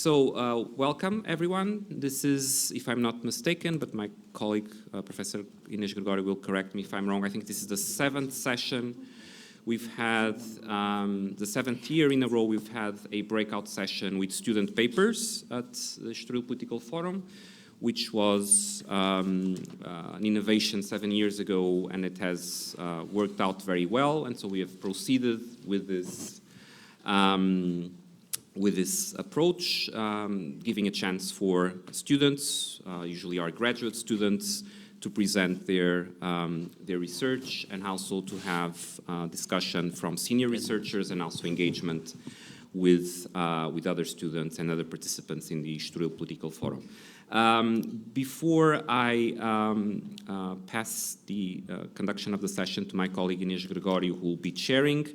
Welcome everyone. This is, if I'm not mistaken, but my colleague, Professor Inês Gregório will correct me if I'm wrong, I think this is the 7th session. We've had, the 7th year in a row, we've had a breakout session with student papers at the Estoril Political Forum, which was an innovation 7 years ago, and it has worked out very well. And so we have proceeded with this approach, giving a chance for students, usually our graduate students, to present their research, and also to have discussion from senior researchers, and also engagement with other students and other participants in the Estoril Political Forum. Before I pass the conduction of the session to my colleague Inês Gregório, who will be chairing,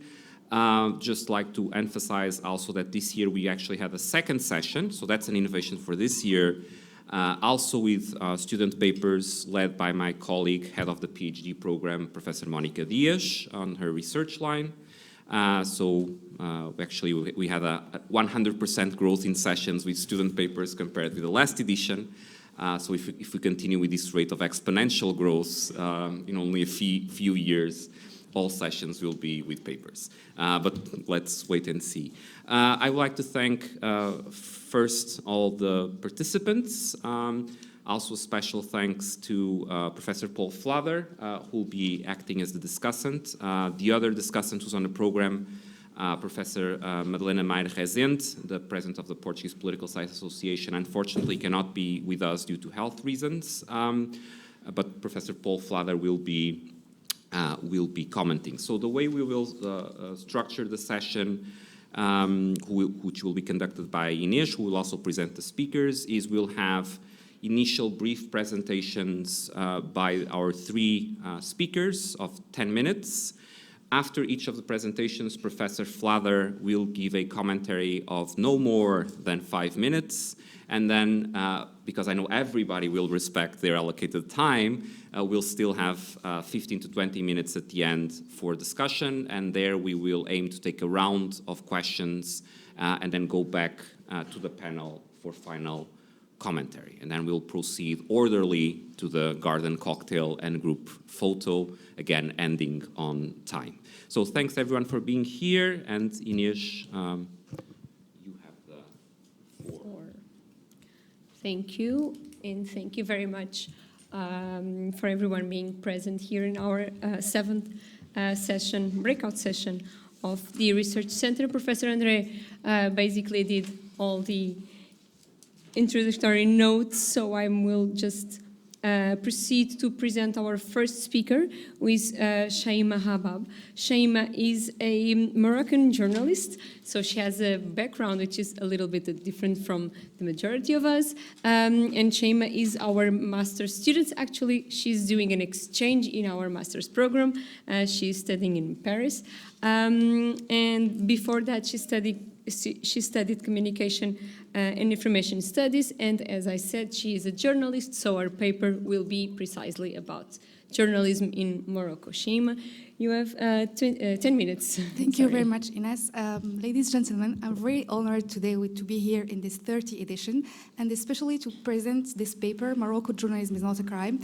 just like to emphasize also that this year we actually had a second session, so that's an innovation for this year, also with student papers led by my colleague, head of the PhD program, Professor Mónica Dias, on her research line. Actually we had a 100% growth in sessions with student papers compared with the last edition. So if we continue with this rate of exponential growth in only a few years, all sessions will be with papers. But let's wait and see. I would like to thank first all the participants. Also special thanks to Professor Paul Flather, who will be acting as the discussant. The other discussant who's on the program, Professor Madalena Meyer Rezende, the president of the Portuguese Political Science Association, unfortunately cannot be with us due to health reasons, but Professor Paul Flather will be commenting. So the way we will structure the session, which will be conducted by Inês, who will also present the speakers, is we'll have initial brief presentations by our three speakers of 10 minutes. After each of the presentations, Professor Flather will give a commentary of no more than 5 minutes. And then, because I know everybody will respect their allocated time, we'll still have 15 to 20 minutes at the end for discussion. And there we will aim to take a round of questions and then go back to the panel for final commentary. And then we'll proceed orderly to the garden cocktail and group photo, again, ending on time. So thanks everyone for being here. And Inês, you have the floor. Thank you, and thank you very much for everyone being present here in our 7th session, breakout session of the Research Center. Professor André basically did all the introductory notes, so I will just proceed to present our first speaker, who is Shaima Habab. Shaima is a Moroccan journalist, so she has a background which is a little bit different from the majority of us. And Shaima is our master's student. Actually, she's doing an exchange in our master's program. She's studying in Paris. And before that, she studied communication and information studies, and as I said, she is a journalist, so our paper will be precisely about journalism in Morocco. Shaima, you have 10 minutes. Thank you very much, Ines. Ladies and gentlemen, I'm very honored today to be here in this 30th edition, and especially to present this paper, Morocco Journalism is Not a Crime.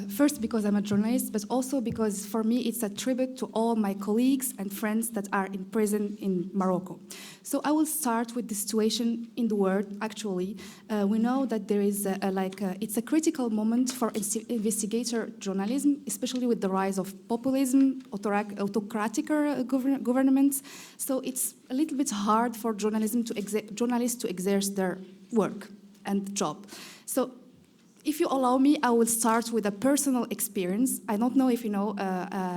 First, because I'm a journalist, but also because for me it's a tribute to all my colleagues and friends that are in prison in Morocco. So I will start with the situation in the world. Actually, we know that there is it's a critical moment for investigator journalism, especially with the rise of populism, autocratic governments. So it's a little bit hard for journalists to exerce their work and job. So if you allow me, I will start with a personal experience. I don't know if you know,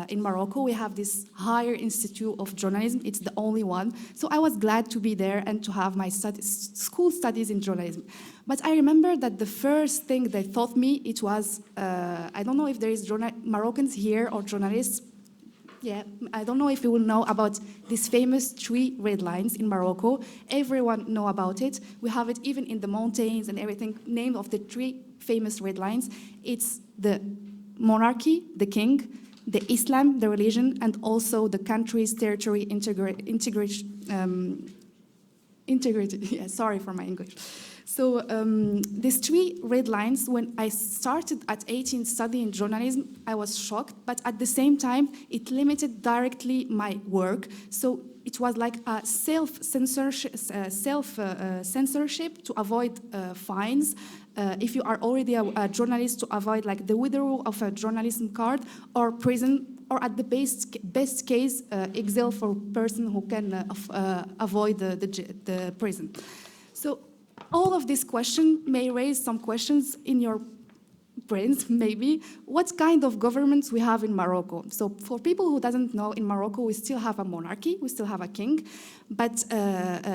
in Morocco, we have this higher institute of journalism. It's the only one. So I was glad to be there and to have my school studies in journalism. But I remember that the first thing they taught me, it was, I don't know if there is Moroccans here or journalists. Yeah, I don't know if you will know about these famous 3 red lines in Morocco. Everyone know about it. We have it even in the mountains and everything, name of the 3 famous red lines. It's the monarchy, the king, the Islam, the religion, and also the country's territory integrated. Yeah, sorry for my English. So these 3 red lines, when I started at 18 studying journalism, I was shocked, but at the same time, it limited directly my work. So it was like a self-censorship to avoid fines. If you are already a journalist, to avoid like the withdrawal of a journalism card or prison, or at the best case, exile for person who can avoid the prison. So all of these questions may raise some questions in your brains, maybe. What kind of governments we have in Morocco? So for people who doesn't know, in Morocco, we still have a monarchy, we still have a king, but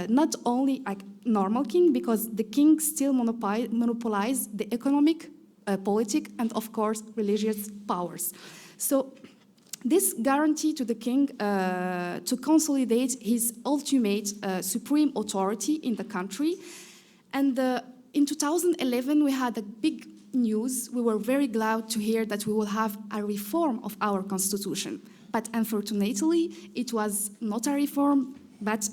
not only a normal king, because the king still monopolize the economic, politic, and of course, religious powers. So this guarantee to the king to consolidate his ultimate supreme authority in the country. And in 2011, we had a big news. We were very glad to hear that we will have a reform of our constitution. But unfortunately, it was not a reform, but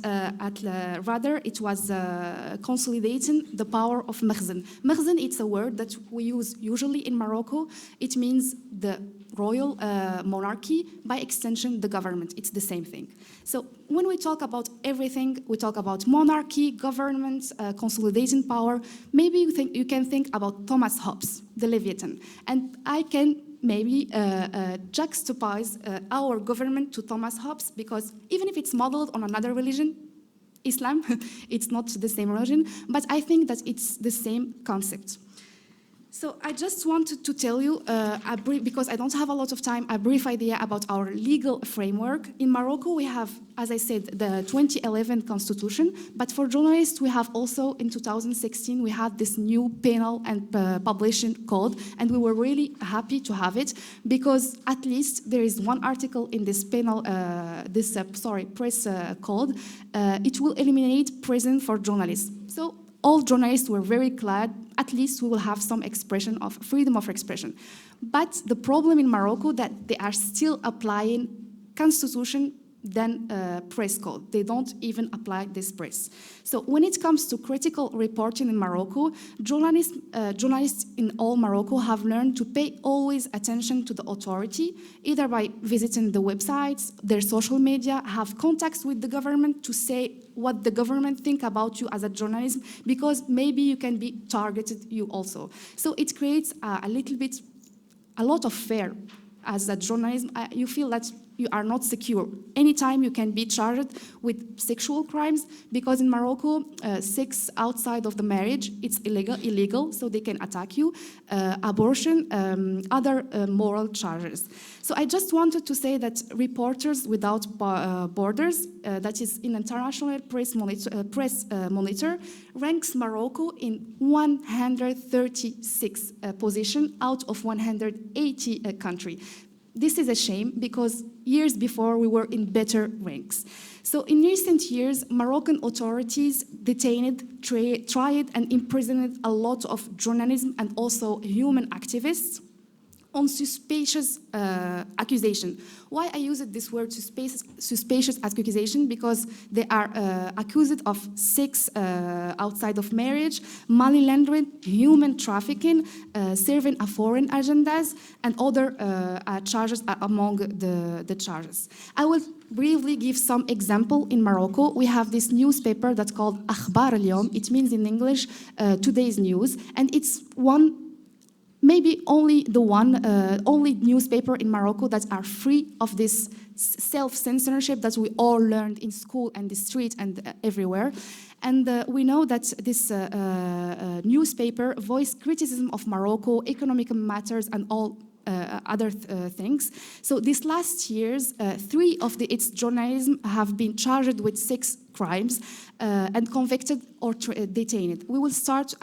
rather it was consolidating the power of Makhzen. Makhzen, it's a word that we use usually in Morocco. It means the royal monarchy, by extension, the government. It's the same thing. So when we talk about everything, we talk about monarchy, government, consolidating power, maybe you can think about Thomas Hobbes, the Leviathan. And I can maybe juxtapose our government to Thomas Hobbes, because even if it's modeled on another religion, Islam, it's not the same religion, but I think that it's the same concept. So I just wanted to tell you, because I don't have a lot of time, a brief idea about our legal framework. In Morocco, we have, as I said, the 2011 constitution, but for journalists, we have also, in 2016, we had this new penal and publishing code, and we were really happy to have it, because at least there is one article in this penal, press code. It will eliminate prison for journalists. So all journalists were very glad. At least we will have some expression of freedom of expression. But the problem in Morocco that they are still applying constitution than press code. They don't even apply this press. So when it comes to critical reporting in Morocco, journalists in all Morocco have learned to pay always attention to the authority, either by visiting the websites, their social media, have contacts with the government to say what the government think about you as a journalist, because maybe you can be targeted you also. So it creates a lot of fear as a journalist. You feel that you are not secure. Anytime you can be charged with sexual crimes, because in Morocco, sex outside of the marriage, it's illegal, so they can attack you, abortion, other moral charges. So I just wanted to say that Reporters Without Borders, that is an international press monitor, ranks Morocco in 136 position out of 180 countries. This is a shame, because years before we were in better ranks. So in recent years, Moroccan authorities detained, tried and imprisoned a lot of journalism and also human activists on suspicious accusation. Why I use this word suspicious accusation? Because they are accused of sex outside of marriage, money laundering, human trafficking, serving a foreign agendas, and other charges are among the charges. I will briefly give some example. In Morocco, we have this newspaper that's called Akhbar al-Yom. It means in English, today's news, and it's maybe only newspaper in Morocco that are free of this self-censorship that we all learned in school and the street and everywhere. And we know that this newspaper voiced criticism of Morocco, economic matters, and all other things. So these last years, 3 of its journalism have been charged with 6 crimes and convicted or detained. I will start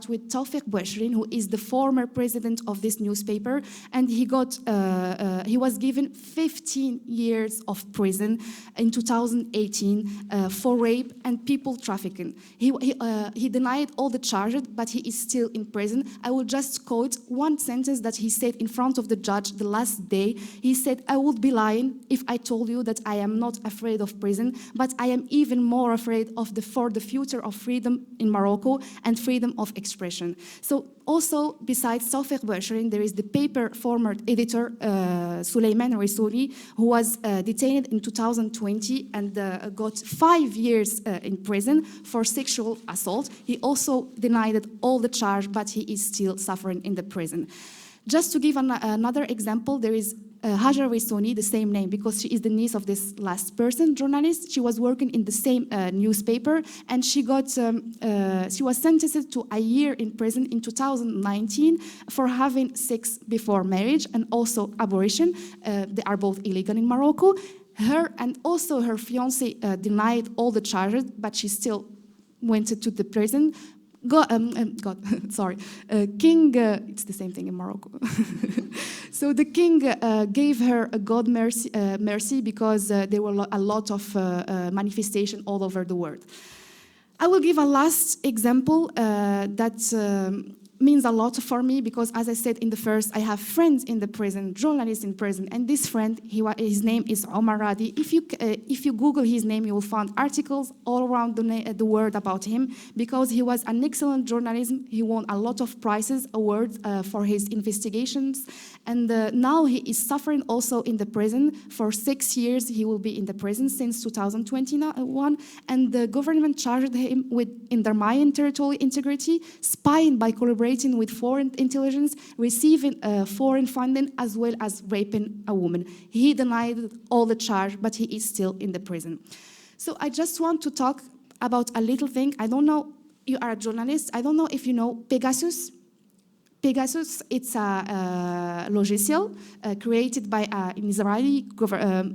with Tawfiq Bouachrin, who is the former president of this newspaper, and he was given 15 years of prison in 2018 for rape and people trafficking. He denied all the charges, but he is still in prison. I will just quote one sentence that he said in front of the the judge the last day. He said, I would be lying if I told you that I am not afraid of prison, but I am even more afraid for the future of freedom in Morocco and freedom of expression. So also, besides Tawfiq Bouachrin, there is the paper former editor, Souleymane Rissouli, who was detained in 2020 and got 5 years in prison for sexual assault. He also denied all the charge, but he is still suffering in the prison. Just to give another example, there is Hajar Rissouni, the same name, because she is the niece of this last person, journalist. She was working in the same newspaper, and she was sentenced to a year in prison in 2019 for having sex before marriage and also abortion. They are both illegal in Morocco. Her and also her fiancé denied all the charges, but she still went to the prison. King, it's the same thing in Morocco. So the king gave her a God mercy because there were a lot of manifestation all over the world. I will give a last example that means a lot for me because, as I said in the first, I have friends in the prison, journalists in prison, and this friend, his name is Omar Radi. If you Google his name, you will find articles all around the world about him because he was an excellent journalist. He won a lot of prizes, awards for his investigations, and now he is suffering also in the prison for 6 years. He will be in the prison since 2021, and the government charged him with undermining territorial integrity, spying by collaborating with foreign intelligence, receiving foreign funding, as well as raping a woman. He denied all the charge, but he is still in the prison. So I just want to talk about a little thing. I don't know, you are a journalist, I don't know if you know Pegasus. Pegasus, it's a logiciel created by an Israeli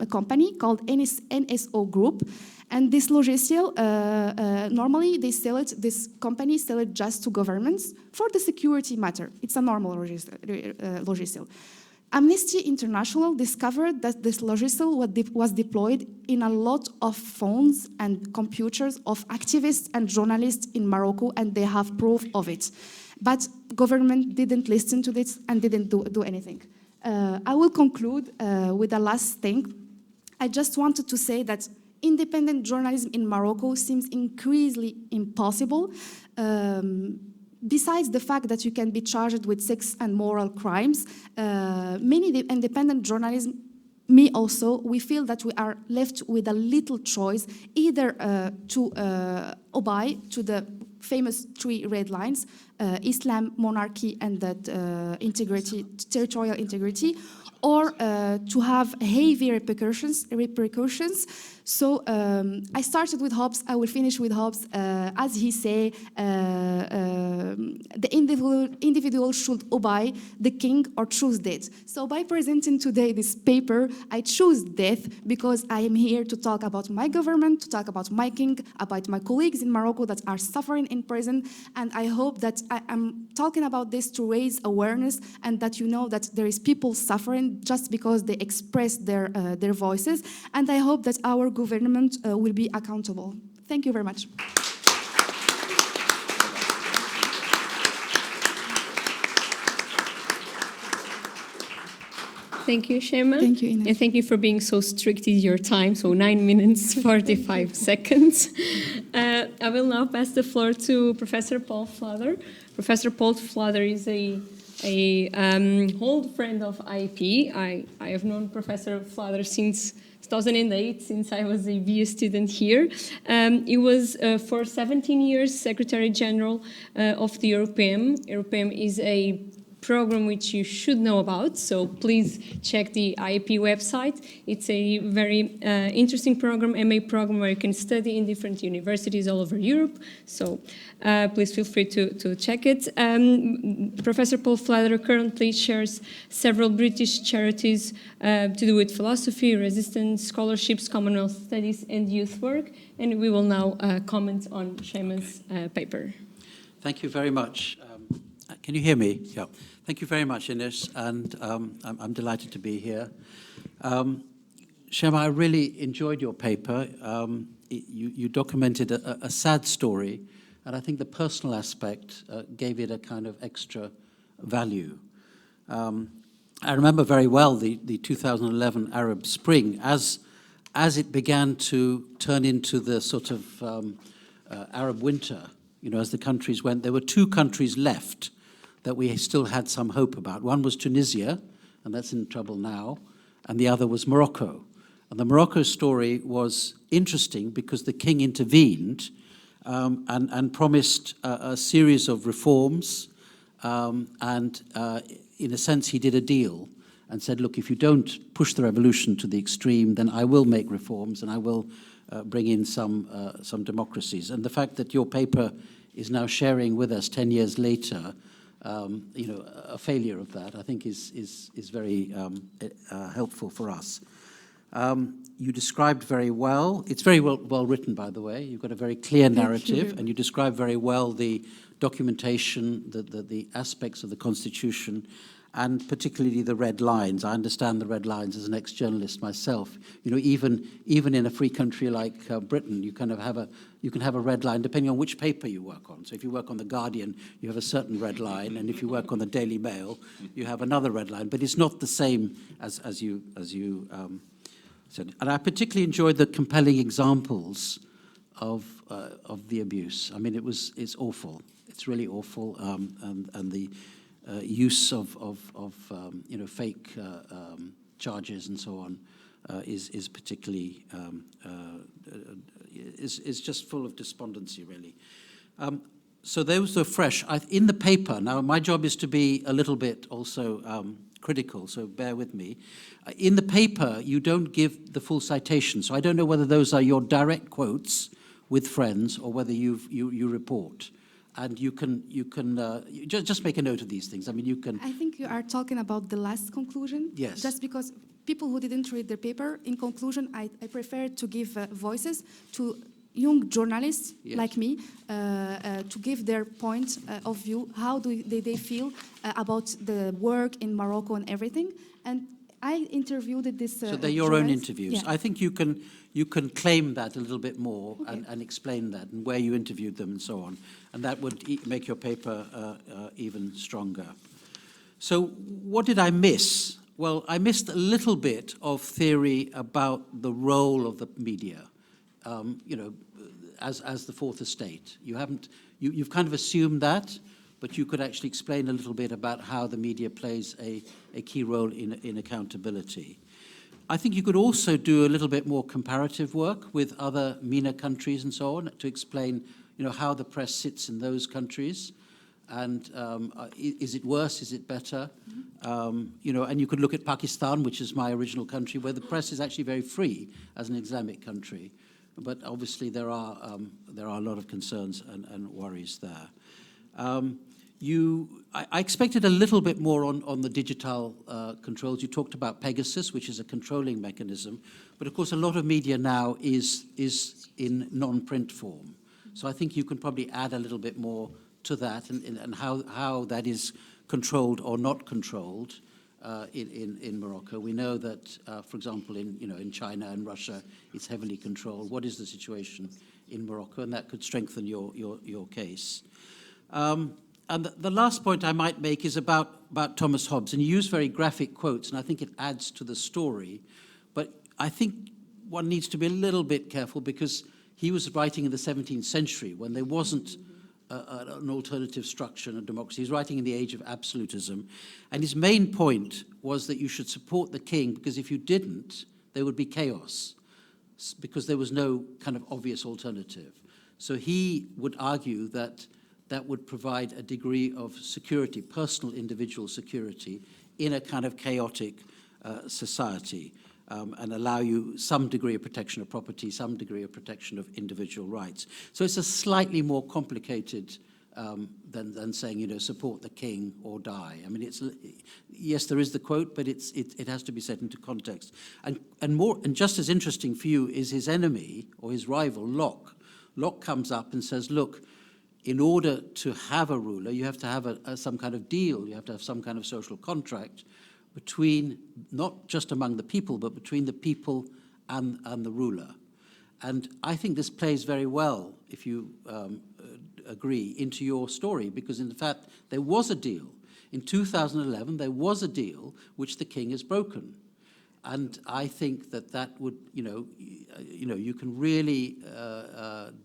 company called NSO Group. And this logiciel, normally this company sell it just to governments for the security matter. It's a normal logiciel. Amnesty International discovered that this logiciel was deployed in a lot of phones and computers of activists and journalists in Morocco, and they have proof of it. But government didn't listen to this and didn't do anything. I will conclude with a last thing. I just wanted to say that independent journalism in Morocco seems increasingly impossible. Besides the fact that you can be charged with sex and moral crimes, many independent journalism, me also, we feel that we are left with a little choice, either to obey to the famous 3 red lines, Islam, monarchy, and that territorial integrity, or to have heavy repercussions. So I started with Hobbes, I will finish with Hobbes. As he say, the individual should obey the king or choose death. So by presenting today this paper, I choose death because I am here to talk about my government, to talk about my king, about my colleagues in Morocco that are suffering in prison. And I hope that I am talking about this to raise awareness and that you know that there is people suffering just because they express their voices. And I hope that our government will be accountable. Thank you very much. Thank you, Shema. Thank you, Ines. And thank you for being so strict with your time, so 9 minutes, 45 seconds. I will now pass the floor to Professor Paul Flather. Professor Paul Flather is a old friend of IEP. I have known Professor Flather since 2008, since I was a BA student here. He was for 17 years Secretary General of the EUROPEM. EUROPEM is a program which you should know about, so please check the IEP website. It's a very interesting program, MA program, where you can study in different universities all over Europe, so please feel free to check it. Professor Paul Flather currently shares several British charities to do with philosophy, resistance, scholarships, Commonwealth studies, and youth work, and we will now comment on Shema's paper. Thank you very much. Can you hear me? Yeah. Thank you very much, Ines, and I'm delighted to be here. Shema, I really enjoyed your paper. You documented a sad story, and I think the personal aspect gave it a kind of extra value. I remember very well the 2011 Arab Spring as it began to turn into the sort of Arab winter, as the countries went. There were two countries left that we still had some hope about. One was Tunisia, and that's in trouble now, and the other was Morocco. And the Morocco story was interesting because the king intervened and promised a series of reforms, and in a sense he did a deal and said, look, if you don't push the revolution to the extreme, then I will make reforms and I will bring in some democracies. And the fact that your paper is now sharing with us 10 years later, a failure of that, I think is very helpful for us. You described very well. It's very well written, by the way. You've got a very clear narrative, and you describe very well the documentation, the aspects of the Constitution, and particularly the red lines. I understand the red lines as an ex-journalist myself. Even in a free country like Britain, you can have a red line depending on which paper you work on. So if you work on The Guardian, you have a certain red line, and if you work on the Daily Mail, you have another red line. But it's not the same as you said. And I particularly enjoyed the compelling examples of the abuse. I mean, it's awful. It's really awful, and the use of fake charges and so on is particularly is just full of despondency, really. So those are fresh. In the paper, now my job is to be a little bit also critical, so bear with me. In the paper, you don't give the full citation, so I don't know whether those are your direct quotes with friends or whether you report. And you can just make a note of these things. I mean, you can. I think you are talking about the last conclusion. Yes. Just because people who didn't read the paper, in conclusion, I prefer to give voices to young journalists like me to give their point of view. How do they feel about the work in Morocco and everything? And I interviewed this. So they're your own interviews. Yeah. I think you can claim that a little bit more, okay, and explain that and where you interviewed them and so on, and that would make your paper even stronger. So what did I miss? Well, I missed a little bit of theory about the role of the media, as the fourth estate. You've kind of assumed that, but you could actually explain a little bit about how the media plays a key role in accountability. I think you could also do a little bit more comparative work with other MENA countries and so on to explain, how the press sits in those countries, and is it worse, is it better? Mm-hmm. And you could look at Pakistan, which is my original country, where the press is actually very free as an Islamic country, but obviously there are a lot of concerns and worries there. I expected a little bit more on the digital controls. You talked about Pegasus, which is a controlling mechanism, but of course a lot of media now is in non-print form. So I think you can probably add a little bit more to that and how that is controlled or not controlled in Morocco. We know that, for example, in China and Russia, it's heavily controlled. What is the situation in Morocco? And that could strengthen your case. And the last point I might make is about Thomas Hobbes. And you use very graphic quotes, and I think it adds to the story. But I think one needs to be a little bit careful because he was writing in the 17th century when there wasn't an alternative structure and a democracy. He's writing in the age of absolutism. And his main point was that you should support the king because if you didn't, there would be chaos because there was no kind of obvious alternative. So he would argue that would provide a degree of security, personal individual security, in a kind of chaotic society, and allow you some degree of protection of property, some degree of protection of individual rights. So it's a slightly more complicated than saying, support the king or die. I mean, yes, there is the quote, but it has to be set into context. And just as interesting for you is his enemy or his rival, Locke. Locke comes up and says, look, in order to have a ruler, you have to have some kind of deal. You have to have some kind of social contract between, not just among the people, but between the people and the ruler. And I think this plays very well, if you agree, into your story, because in fact, there was a deal. In 2011, there was a deal which the king has broken. And I think that would, you can really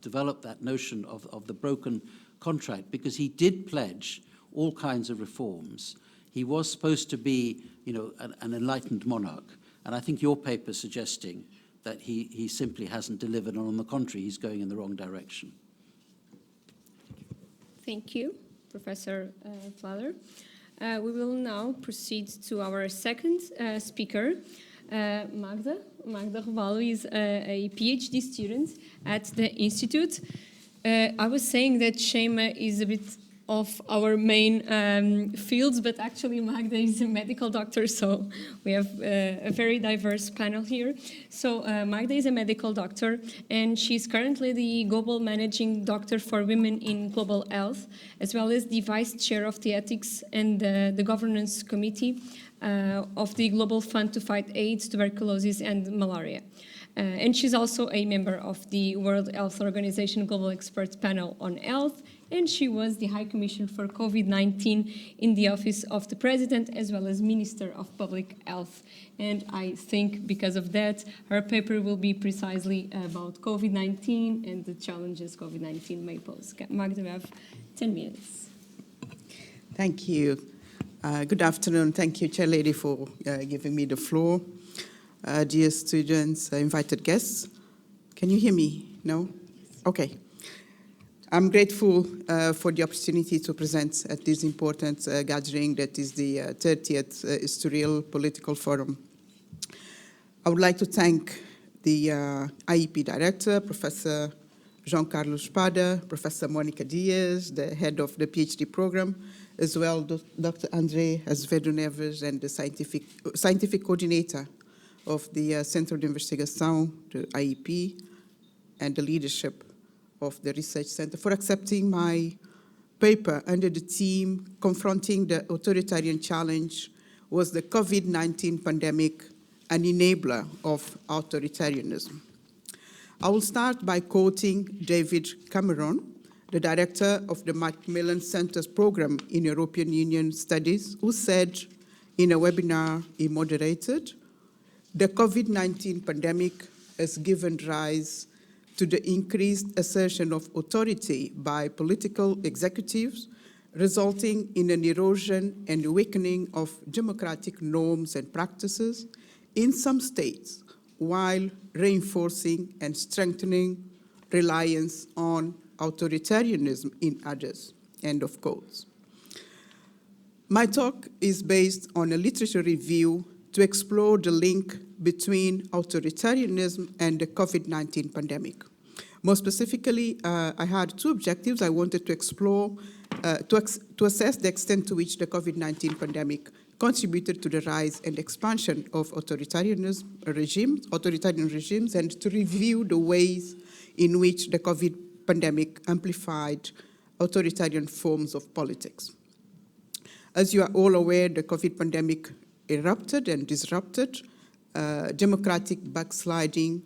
develop that notion of the broken contract, because he did pledge all kinds of reforms. He was supposed to be, an enlightened monarch. And I think your paper is suggesting that he simply hasn't delivered, and on the contrary, he's going in the wrong direction. Thank you, Professor Flather. We will now proceed to our second speaker, Magda. Magda Revallo is a PhD student at the Institute. I was saying that Shema is a bit of our main fields, but actually Magda is a medical doctor, so we have a very diverse panel here. So Magda is a medical doctor, and she's currently the Global Managing Doctor for Women in Global Health, as well as the Vice Chair of the Ethics and the Governance Committee of the Global Fund to Fight AIDS, Tuberculosis, and Malaria. And she's also a member of the World Health Organization Global Experts Panel on Health, and she was the High Commissioner for COVID-19 in the Office of the President, as well as Minister of Public Health. And I think because of that, her paper will be precisely about COVID-19 and the challenges COVID-19 may pose. Magda, you have 10 minutes. Thank you. Good afternoon. Thank you, Chair Lady, for giving me the floor. Dear students, invited guests. Can you hear me? No? Okay. I'm grateful for the opportunity to present at this important gathering that is the 30th Historial Political Forum. I would like to thank the IEP Director, Professor Jean-Carlos Espada, Professor Monica Diaz, the head of the PhD program, as well Dr. André Azevedo Neves, and the scientific coordinator of the Centro de Investigação, the IEP, and the leadership of the Research Center for accepting my paper under the theme Confronting the Authoritarian Challenge Was the COVID-19 Pandemic an Enabler of Authoritarianism? I will start by quoting David Cameron, the director of the Macmillan Center's program in European Union Studies, who said in a webinar he moderated, "The COVID-19 pandemic has given rise to the increased assertion of authority by political executives, resulting in an erosion and weakening of democratic norms and practices in some states, while reinforcing and strengthening reliance on authoritarianism in others." End of quotes. My talk is based on a literature review to explore the link between authoritarianism and the COVID-19 pandemic. More specifically, I had two objectives. I wanted to explore, to assess the extent to which the COVID-19 pandemic contributed to the rise and expansion of authoritarian regimes, and to review the ways in which the COVID pandemic amplified authoritarian forms of politics. As you are all aware, the COVID pandemic erupted and disrupted. Democratic backsliding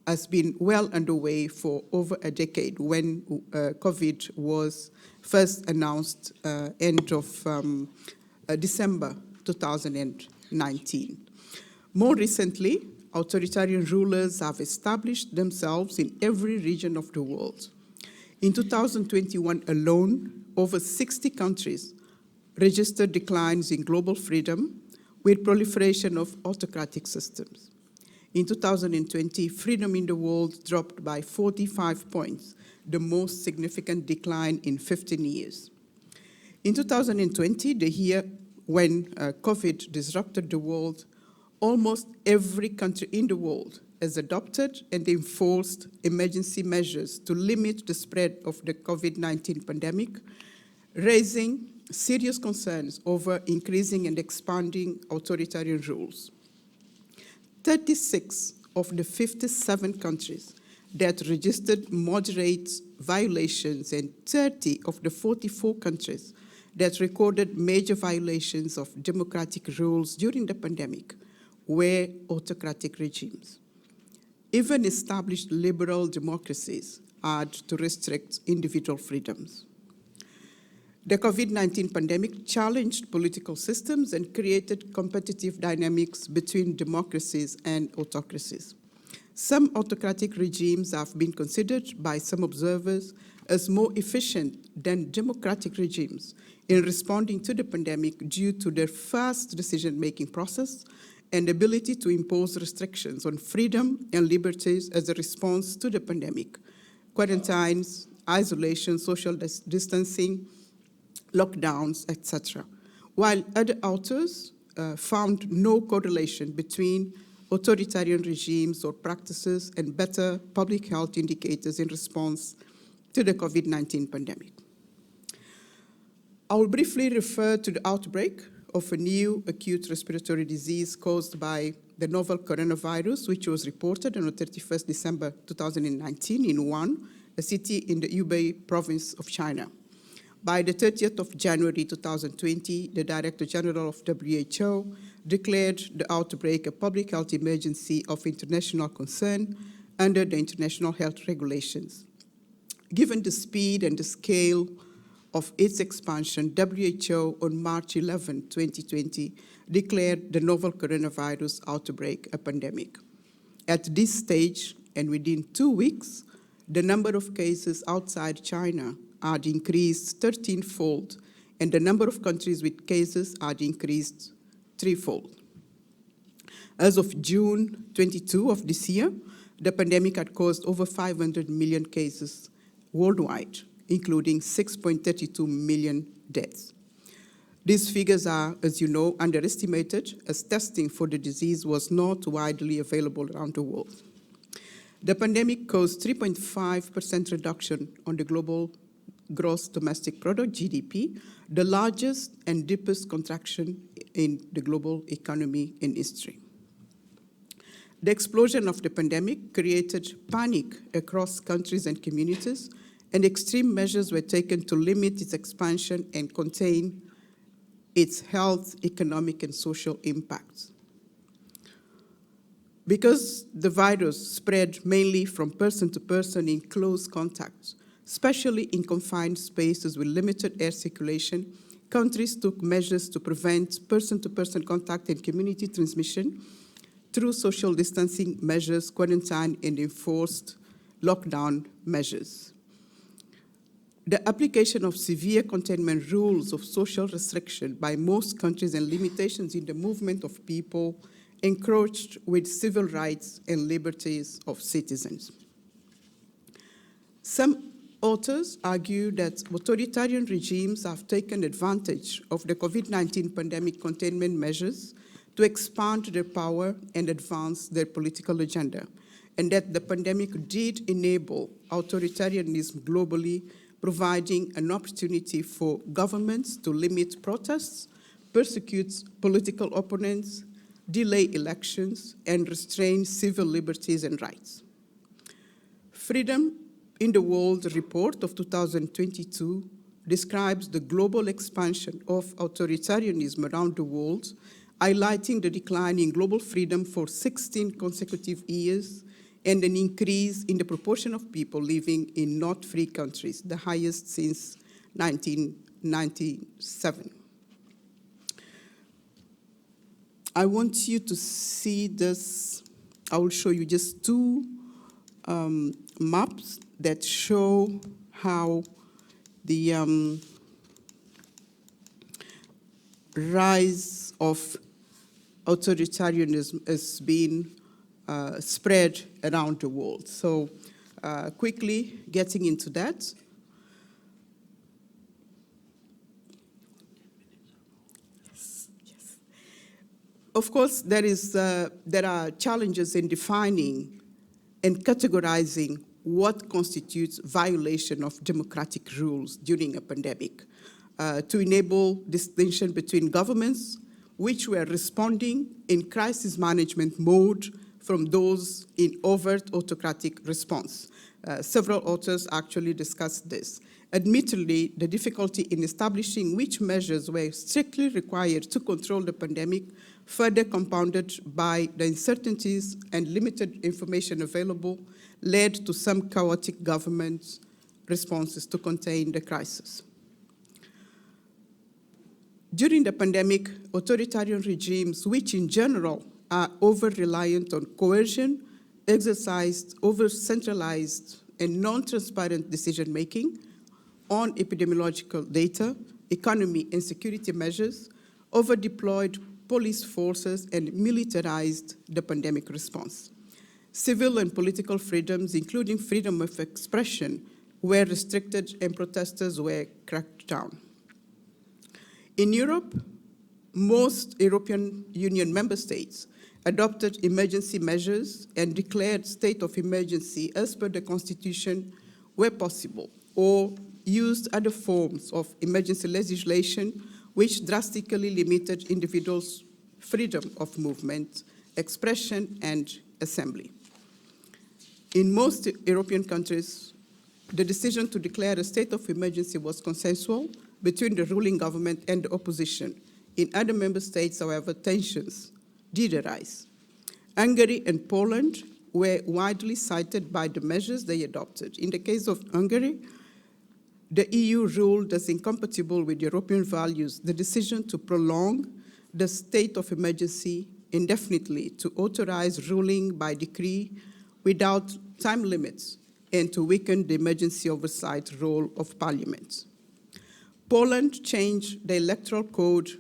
has been well underway for over a decade when COVID was first announced end of December 2019. More recently, authoritarian rulers have established themselves in every region of the world. In 2021 alone, over 60 countries registered declines in global freedom with proliferation of autocratic systems. In 2020, freedom in the world dropped by 45 points, the most significant decline in 15 years. In 2020, the year when COVID disrupted the world, almost every country in the world has adopted and enforced emergency measures to limit the spread of the COVID-19 pandemic, raising serious concerns over increasing and expanding authoritarian rules. 36 of the 57 countries that registered moderate violations and 30 of the 44 countries that recorded major violations of democratic rules during the pandemic were autocratic regimes. Even established liberal democracies had to restrict individual freedoms. The COVID-19 pandemic challenged political systems and created competitive dynamics between democracies and autocracies. Some autocratic regimes have been considered by some observers as more efficient than democratic regimes in responding to the pandemic due to their fast decision-making process and ability to impose restrictions on freedom and liberties as a response to the pandemic, quarantines, isolation, social distancing, lockdowns, etc. While other authors found no correlation between authoritarian regimes or practices and better public health indicators in response to the COVID-19 pandemic. I will briefly refer to the outbreak of a new acute respiratory disease caused by the novel coronavirus, which was reported on the 31st December 2019 in Wuhan, a city in the Hubei province of China. By the 30th of January 2020, the Director General of WHO declared the outbreak a public health emergency of international concern under the international health regulations. Given the speed and the scale of its expansion, WHO on March 11, 2020, declared the novel coronavirus outbreak a pandemic. At this stage, and within 2 weeks, the number of cases outside China had increased 13-fold, and the number of countries with cases had increased 3-fold. As of June 22 of this year, the pandemic had caused over 500 million cases worldwide, including 6.32 million deaths. These figures are, as you know, underestimated, as testing for the disease was not widely available around the world. The pandemic caused 3.5% reduction on the global gross domestic product, GDP, the largest and deepest contraction in the global economy in history. The explosion of the pandemic created panic across countries and communities, and extreme measures were taken to limit its expansion and contain its health, economic, and social impacts. Because the virus spread mainly from person to person in close contacts, especially in confined spaces with limited air circulation, countries took measures to prevent person-to-person contact and community transmission through social distancing measures, quarantine, and enforced lockdown measures. The application of severe containment rules of social restriction by most countries and limitations in the movement of people encroached with civil rights and liberties of citizens. Some authors argue that authoritarian regimes have taken advantage of the COVID-19 pandemic containment measures to expand their power and advance their political agenda, and that the pandemic did enable authoritarianism globally, providing an opportunity for governments to limit protests, persecute political opponents, delay elections, and restrain civil liberties and rights. Freedom in the World report of 2022 describes the global expansion of authoritarianism around the world, highlighting the decline in global freedom for 16 consecutive years and an increase in the proportion of people living in not free countries, the highest since 1997. I want you to see this. I will show you just two maps that show how the rise of authoritarianism has been spread around the world. So quickly getting into that. Yes. Of course, there are challenges in defining and categorizing what constitutes violation of democratic rules during a pandemic to enable distinction between governments which were responding in crisis management mode from those in overt autocratic response. Several authors actually discussed this. Admittedly, the difficulty in establishing which measures were strictly required to control the pandemic, further compounded by the uncertainties and limited information available, led to some chaotic government responses to contain the crisis. During the pandemic, authoritarian regimes, which in general are over-reliant on coercion, exercised over-centralized and non-transparent decision-making on epidemiological data, economy and security measures, over-deployed police forces, and militarized the pandemic response. Civil and political freedoms, including freedom of expression, were restricted and protesters were cracked down. In Europe, most European Union member states adopted emergency measures and declared state of emergency as per the Constitution where possible, or used other forms of emergency legislation which drastically limited individuals' freedom of movement, expression, and assembly. In most European countries, the decision to declare a state of emergency was consensual between the ruling government and the opposition. In other member states, however, tensions did arise. Hungary and Poland were widely cited by the measures they adopted. In the case of Hungary, the EU ruled as incompatible with European values the decision to prolong the state of emergency indefinitely, to authorize ruling by decree without time limits, and to weaken the emergency oversight role of Parliament. Poland changed the electoral code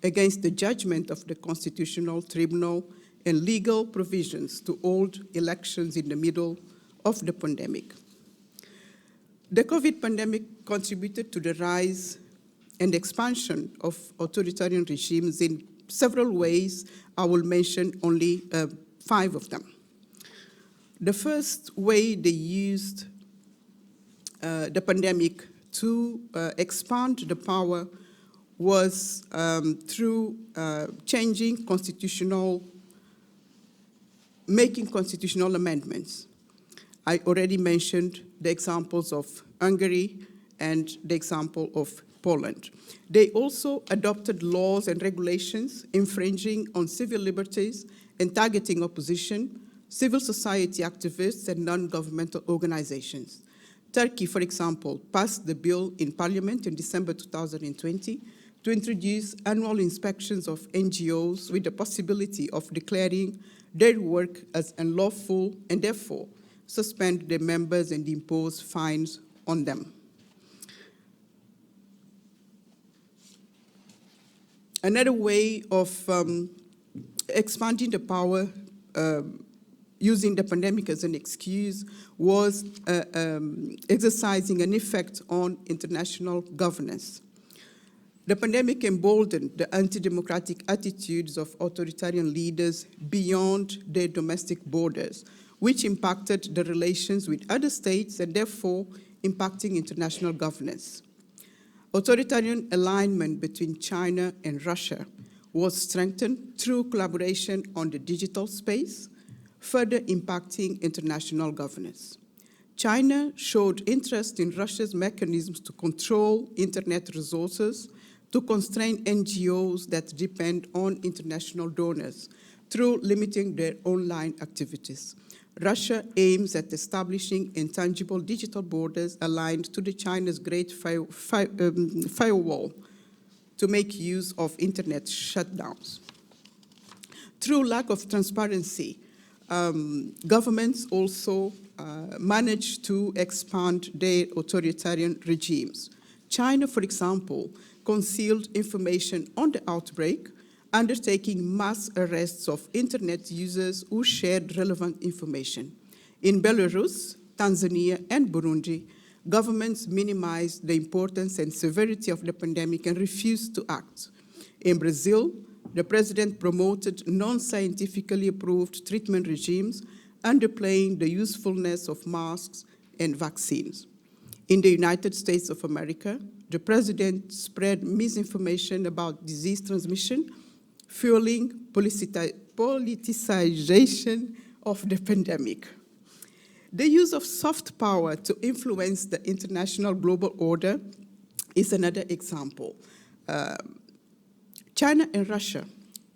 against the judgment of the Constitutional Tribunal and legal provisions to hold elections in the middle of the pandemic. The COVID pandemic contributed to the rise and expansion of authoritarian regimes in several ways. I will mention only 5 of them. The first way they used the pandemic to expand the power was through making constitutional amendments. I already mentioned the examples of Hungary and the example of Poland. They also adopted laws and regulations infringing on civil liberties and targeting opposition, civil society activists, and non-governmental organizations. Turkey, for example, passed the bill in Parliament in December 2020 to introduce annual inspections of NGOs with the possibility of declaring their work as unlawful and therefore suspend their members and impose fines on them. Another way of expanding the power using the pandemic as an excuse was exercising an effect on international governance. The pandemic emboldened the anti-democratic attitudes of authoritarian leaders beyond their domestic borders, which impacted the relations with other states and therefore impacting international governance. Authoritarian alignment between China and Russia was strengthened through collaboration on the digital space, further impacting international governance. China showed interest in Russia's mechanisms to control internet resources, to constrain NGOs that depend on international donors through limiting their online activities. Russia aims at establishing intangible digital borders aligned to the China's Great Firewall to make use of internet shutdowns. Through lack of transparency, governments also managed to expand their authoritarian regimes. China, for example, concealed information on the outbreak, undertaking mass arrests of internet users who shared relevant information. In Belarus, Tanzania, and Burundi, governments minimized the importance and severity of the pandemic and refused to act. In Brazil, the president promoted non-scientifically approved treatment regimes, underplaying the usefulness of masks and vaccines. In the United States of America, the president spread misinformation about disease transmission, fueling politicization of the pandemic. The use of soft power to influence the international global order is another example. China and Russia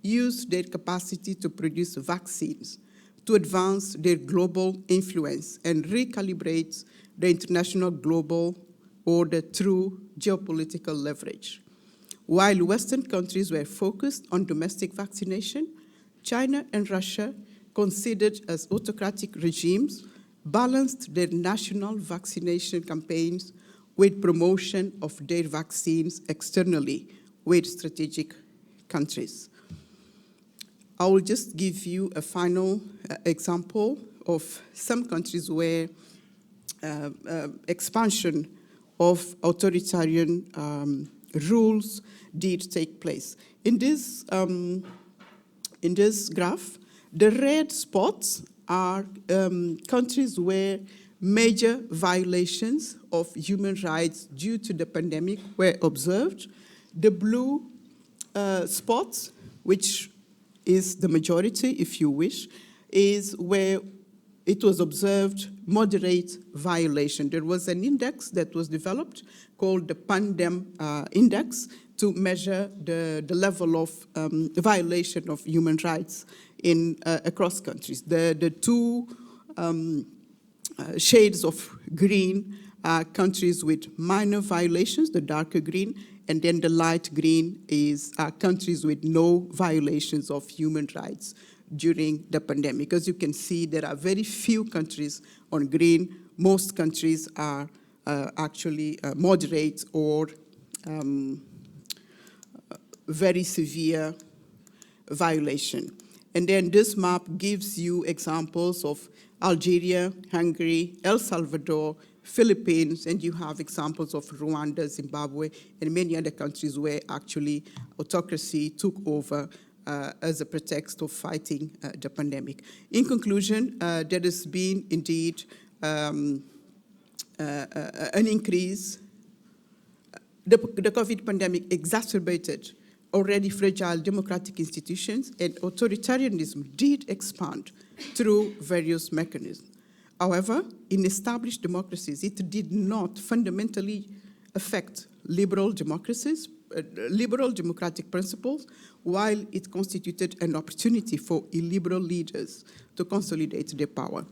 used their capacity to produce vaccines to advance their global influence and recalibrate the international global order through geopolitical leverage. While Western countries were focused on domestic vaccination, China and Russia, considered as autocratic regimes, balanced their national vaccination campaigns with promotion of their vaccines externally with strategic countries. I will just give you a final example of some countries where expansion of authoritarian rules did take place. In this graph, the red spots are countries where major violations of human rights due to the pandemic were observed. The blue spots, which is the majority, if you wish, is where it was observed moderate violation. There was an index that was developed called the Pandem Index to measure the level of violation of human rights in across countries. The two shades of green are countries with minor violations, the darker green, and then the light green is countries with no violations of human rights during the pandemic. As you can see, there are very few countries on green. Most countries are actually moderate or very severe violation. And then this map gives you examples of Algeria, Hungary, El Salvador, Philippines, and you have examples of Rwanda, Zimbabwe, and many other countries where actually autocracy took over as a pretext of fighting the pandemic. In conclusion, there has been indeed an increase. The COVID pandemic exacerbated already fragile democratic institutions, and authoritarianism did expand through various mechanisms. However, in established democracies, it did not fundamentally affect liberal democracies, liberal democratic principles, while it constituted an opportunity for illiberal leaders to consolidate their power.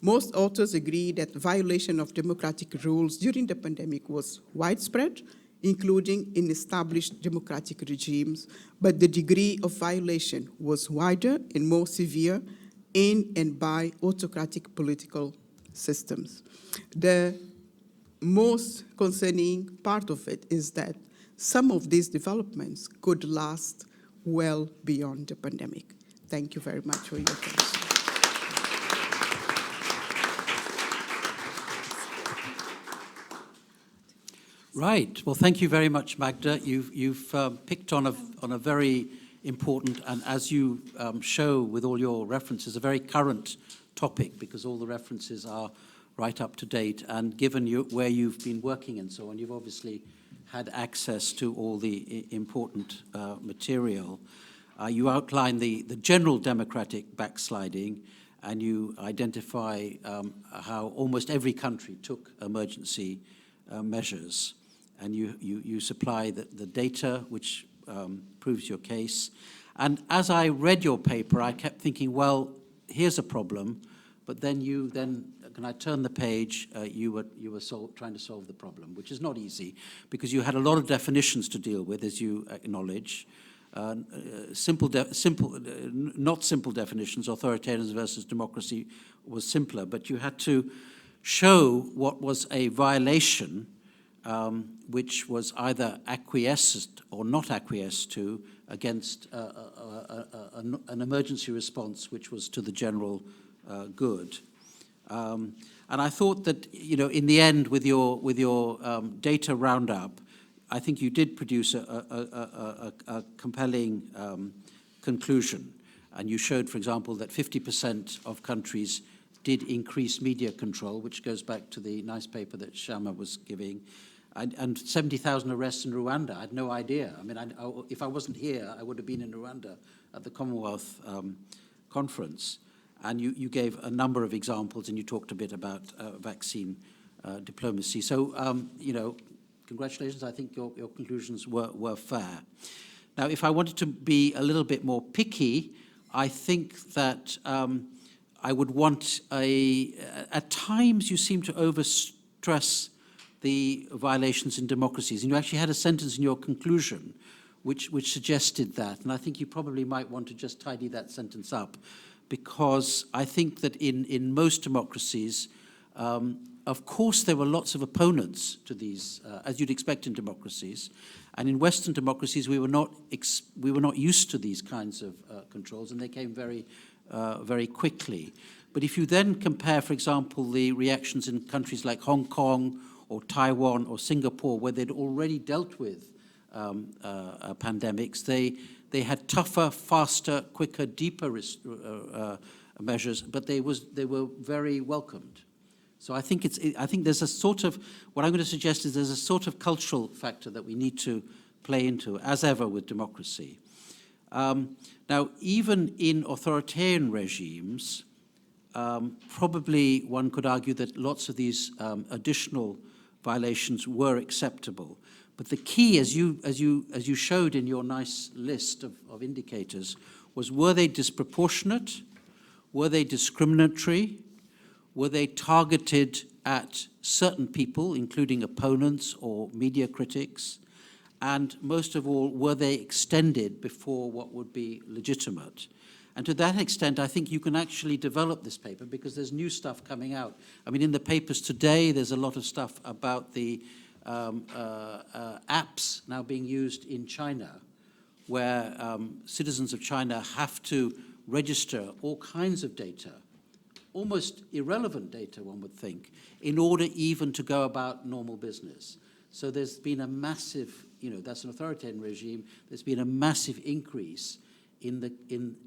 Most authors agree that violation of democratic rules during the pandemic was widespread, including in established democratic regimes, but the degree of violation was wider and more severe in and by autocratic political systems. The most concerning part of it is that some of these developments could last well beyond the pandemic. Thank you very much for your attention. Right. Well, thank you very much, Magda. You've picked on a very important, and as you show with all your references, a very current topic, because all the references are right up to date. And given where you've been working and so on, you've obviously had access to all the important material. You outline the general democratic backsliding, and you identify how almost every country took emergency measures. And you supply the data, which proves your case. And as I read your paper, I kept thinking, well, here's a problem, but then when I turned the page, you were trying to solve the problem, which is not easy, because you had a lot of definitions to deal with, as you acknowledge. Not simple definitions, authoritarianism versus democracy was simpler, but you had to show what was a violation which was either acquiesced or not acquiesced to against an emergency response which was to the general good. And I thought that, in the end, with your data roundup, I think you did produce a compelling conclusion. And you showed, for example, that 50% of countries did increase media control, which goes back to the nice paper that Shama was giving. And 70,000 arrests in Rwanda. I had no idea. I mean, if I wasn't here, I would have been in Rwanda at the Commonwealth conference. And you gave a number of examples, and you talked a bit about vaccine diplomacy. So, congratulations. I think your conclusions were fair. Now, if I wanted to be a little bit more picky, I think that I would want at times you seem to overstress the violations in democracies. And you actually had a sentence in your conclusion which suggested that. And I think you probably might want to just tidy that sentence up, because I think that in most democracies, of course, there were lots of opponents to these, as you'd expect in democracies. And in Western democracies, we were not used to these kinds of controls, and they came very quickly. But if you then compare, for example, the reactions in countries like Hong Kong or Taiwan or Singapore, where they'd already dealt with pandemics, they had tougher, faster, quicker, deeper measures, but they were very welcomed. So I think there's a sort of, what I'm going to suggest is there's a sort of cultural factor that we need to play into, as ever with democracy. Now, even in authoritarian regimes, probably one could argue that lots of these additional violations were acceptable. But the key, as you showed in your nice list of indicators, was, were they disproportionate? Were they discriminatory? Were they targeted at certain people, including opponents or media critics? And most of all, were they extended before what would be legitimate? And to that extent, I think you can actually develop this paper, because there's new stuff coming out. I mean, in the papers today, there's a lot of stuff about the apps now being used in China, where citizens of China have to register all kinds of data, almost irrelevant data, one would think, in order even to go about normal business. So there's been a massive, that's an authoritarian regime, there's been a massive increase in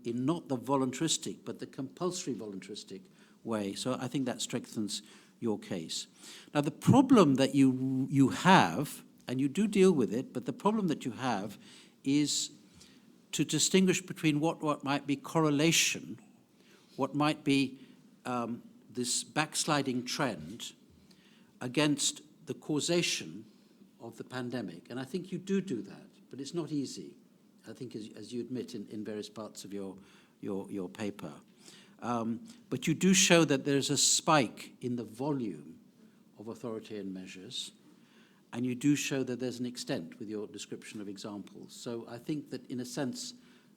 not the voluntaristic, but the compulsory voluntaristic way. So I think that strengthens your case. Now, the problem that you have, and you do deal with it, but the problem that you have is to distinguish between what might be correlation, what might be this backsliding trend, against the causation of the pandemic. And I think you do that, but it's not easy, I think, as you admit in various parts of your paper. But you do show that there's a spike in the volume of authoritarian measures, and you do show that there's an extent with your description of examples. So I think that, in a sense,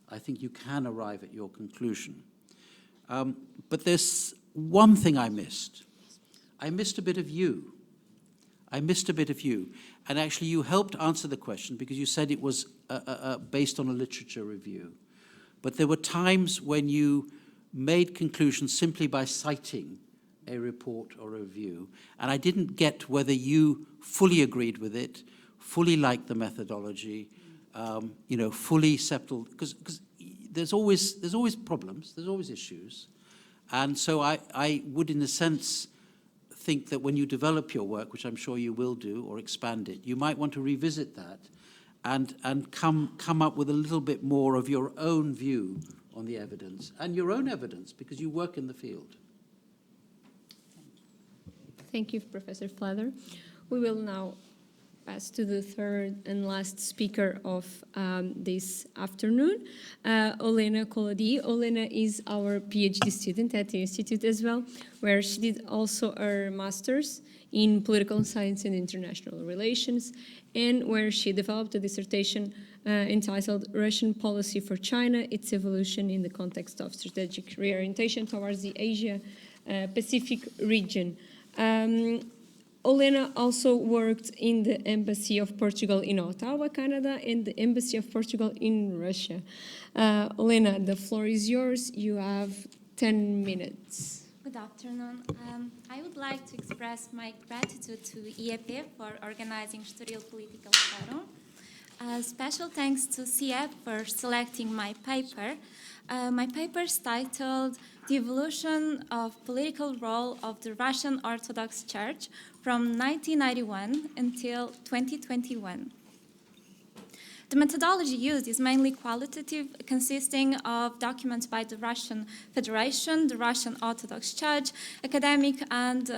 I think you can arrive at your conclusion. But there's one thing I missed. I missed a bit of you. And actually, you helped answer the question, because you said it was based on a literature review. But there were times when you made conclusions simply by citing a report or a review. And I didn't get whether you fully agreed with it, fully liked the methodology, fully settled, because there's always problems, there's always issues. And so I would, in a sense, think that when you develop your work, which I'm sure you will do, or expand it, you might want to revisit that and come up with a little bit more of your own view on the evidence, and your own evidence, because you work in the field. Thank you, Professor Flather. We will now pass to the third and last speaker of this afternoon, Olena Kolodi. Olena is our PhD student at the Institute as well, where she did also her master's in political science and international relations, and where she developed a dissertation entitled Russian Policy for China, Its Evolution in the Context of Strategic Reorientation Towards the Asia-Pacific Region. Olena also worked in the Embassy of Portugal in Ottawa, Canada, and the Embassy of Portugal in Russia. Olena, the floor is yours. You have 10 minutes. Good afternoon. I would like to express my gratitude to IEP for organizing Studial Political Forum. Special thanks to CF for selecting my paper. My paper is titled The Evolution of Political Role of the Russian Orthodox Church from 1991 until 2021. The methodology used is mainly qualitative, consisting of documents by the Russian Federation, the Russian Orthodox Church, academic and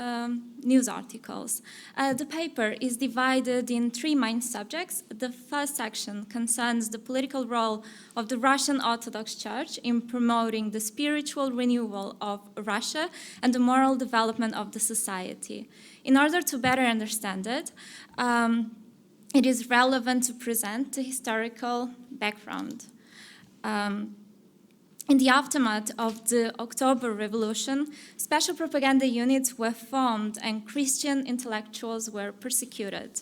news articles. The paper is divided in 3 main subjects. The first section concerns the political role of the Russian Orthodox Church in promoting the spiritual renewal of Russia and the moral development of the society. In order to better understand it, it is relevant to present the historical background. In the aftermath of the October Revolution, special propaganda units were formed and Christian intellectuals were persecuted.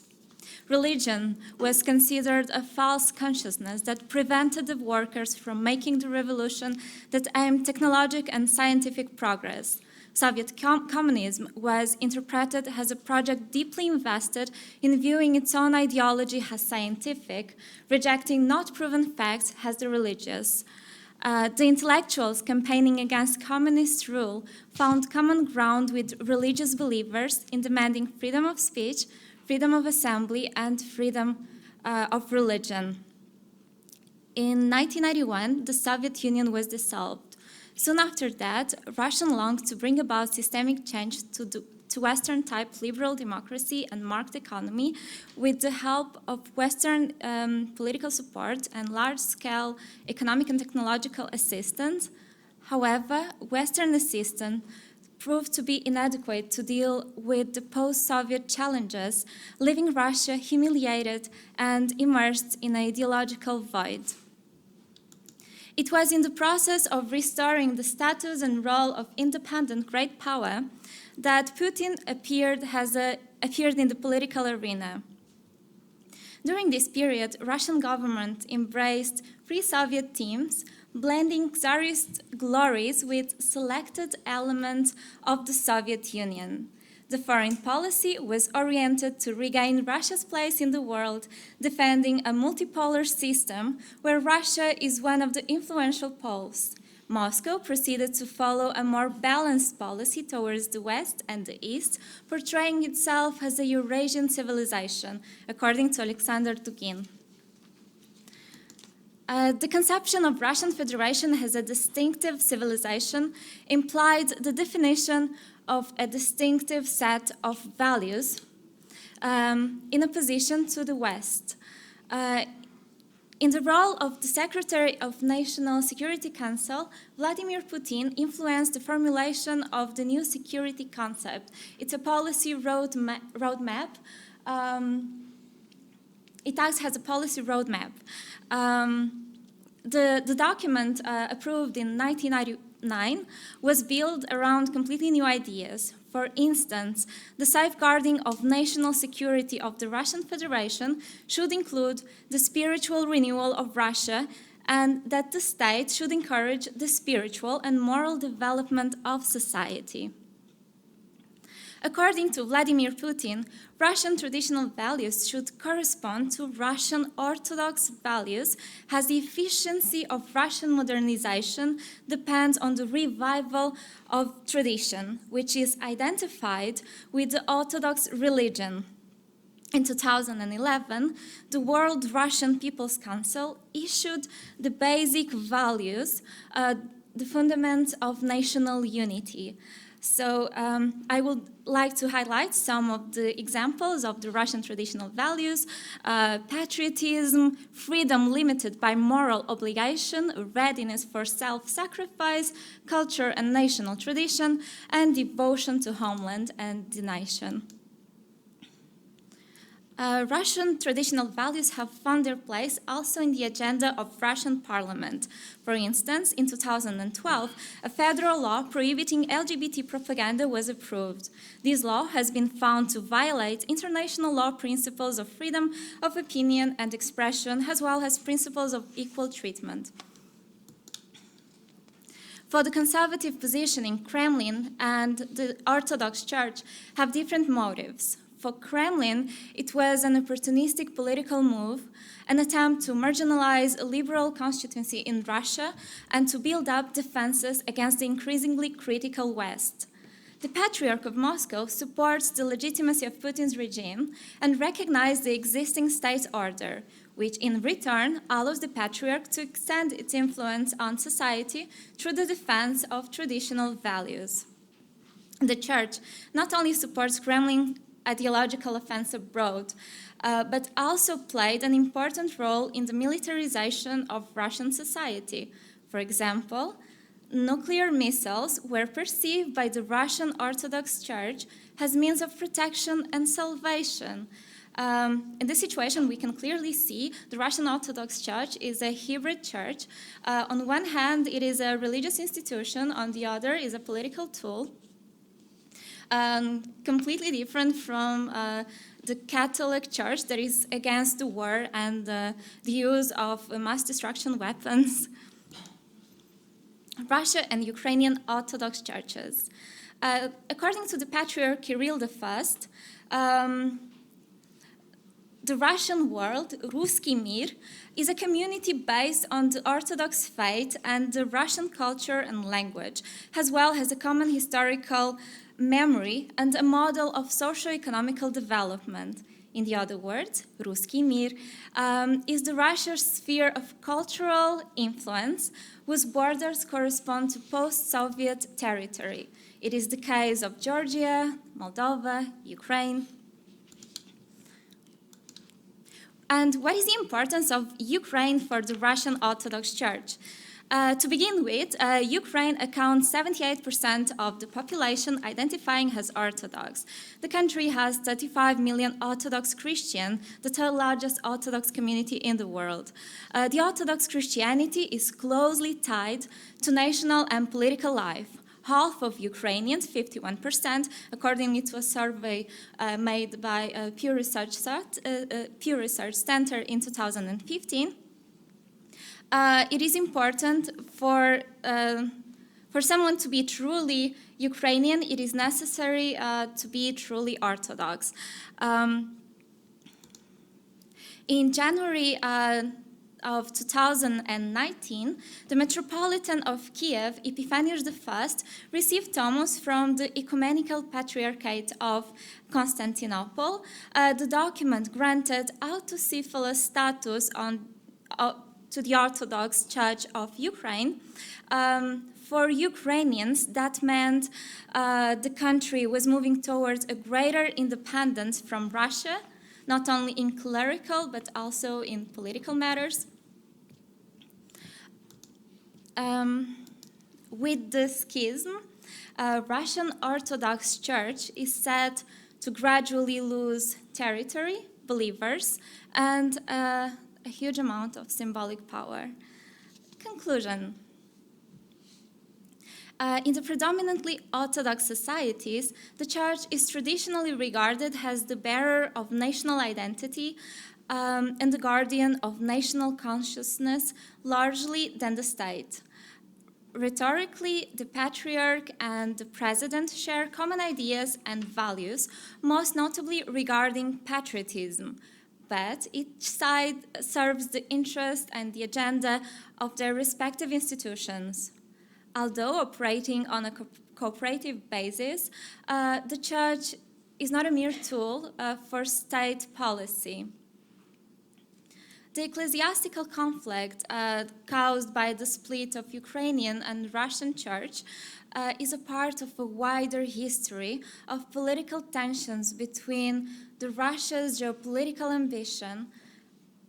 Religion was considered a false consciousness that prevented the workers from making the revolution that aimed technological and scientific progress. Soviet communism was interpreted as a project deeply invested in viewing its own ideology as scientific, rejecting not proven facts as the religious. The intellectuals campaigning against communist rule found common ground with religious believers in demanding freedom of speech, freedom of assembly, and freedom of religion. In 1991, the Soviet Union was dissolved. Soon after that, Russia longed to bring about systemic change to Western-type liberal democracy and market economy with the help of Western political support and large-scale economic and technological assistance. However, Western assistance proved to be inadequate to deal with the post-Soviet challenges, leaving Russia humiliated and immersed in an ideological void. It was in the process of restoring the status and role of independent great power that Putin appeared in the political arena. During this period, Russian government embraced free Soviet themes, blending Tsarist glories with selected elements of the Soviet Union. The foreign policy was oriented to regain Russia's place in the world, defending a multipolar system where Russia is one of the influential poles. Moscow proceeded to follow a more balanced policy towards the West and the East, portraying itself as a Eurasian civilization, according to Alexander Dugin. The conception of Russian Federation as a distinctive civilization implied the definition of a distinctive set of values in opposition to the West. In the role of the Secretary of National Security Council, Vladimir Putin influenced the formulation of the new security concept. It's a policy roadmap. It acts as a policy roadmap. The document approved in 1999 was built around completely new ideas. For instance, the safeguarding of national security of the Russian Federation should include the spiritual renewal of Russia and that the state should encourage the spiritual and moral development of society. According to Vladimir Putin, Russian traditional values should correspond to Russian Orthodox values, as the efficiency of Russian modernization depends on the revival of tradition, which is identified with the Orthodox religion. In 2011, the World Russian People's Council issued the basic values, the fundament of national unity. So I would like to highlight some of the examples of the Russian traditional values: patriotism, freedom limited by moral obligation, readiness for self-sacrifice, culture and national tradition, and devotion to homeland and the nation. Russian traditional values have found their place also in the agenda of Russian Parliament. For instance, in 2012, a federal law prohibiting LGBT propaganda was approved. This law has been found to violate international law principles of freedom of opinion and expression, as well as principles of equal treatment. For the conservative positioning, Kremlin and the Orthodox Church have different motives. For Kremlin, it was an opportunistic political move, an attempt to marginalize a liberal constituency in Russia and to build up defenses against the increasingly critical West. The Patriarch of Moscow supports the legitimacy of Putin's regime and recognizes the existing state order, which in return allows the Patriarch to extend its influence on society through the defense of traditional values. The Church not only supports Kremlin ideological offense abroad, but also played an important role in the militarization of Russian society. For example, nuclear missiles were perceived by the Russian Orthodox Church as means of protection and salvation. In this situation, we can clearly see the Russian Orthodox Church is a hybrid church. On one hand, it is a religious institution, on the other is a political tool. Completely different from the Catholic Church that is against the war and the use of mass destruction weapons. Russia and Ukrainian Orthodox churches. According to the Patriarch Kirill I, the Russian world, Ruski Mir, is a community based on the Orthodox faith and the Russian culture and language, as well as a common historical memory and a model of socio-economical development. In the other words, Ruski Mir is the Russian sphere of cultural influence whose borders correspond to post-Soviet territory. It is the case of Georgia, Moldova, Ukraine. And what is the importance of Ukraine for the Russian Orthodox Church? To begin with, Ukraine accounts 78% of the population identifying as Orthodox. The country has 35 million Orthodox Christians, the third largest Orthodox community in the world. The Orthodox Christianity is closely tied to national and political life. Half of Ukrainians, 51%, according to a survey made by Pew Research Center in 2015, it is important for someone to be truly Ukrainian, it is necessary to be truly Orthodox. In January of 2019, the Metropolitan of Kiev, Epiphanius I, received Thomas from the Ecumenical Patriarchate of Constantinople. The document granted autocephalous status to the Orthodox Church of Ukraine. For Ukrainians, that meant the country was moving towards a greater independence from Russia, not only in clerical, but also in political matters. With the schism, Russian Orthodox Church is said to gradually lose territory, believers, and a huge amount of symbolic power. Conclusion. In the predominantly Orthodox societies, the Church is traditionally regarded as the bearer of national identity and the guardian of national consciousness largely than the state. Rhetorically, the Patriarch and the President share common ideas and values, most notably regarding patriotism, but each side serves the interest and the agenda of their respective institutions. Although operating on a cooperative basis, the Church is not a mere tool for state policy. The ecclesiastical conflict caused by the split of Ukrainian and Russian Church is a part of a wider history of political tensions between the Russia's geopolitical ambition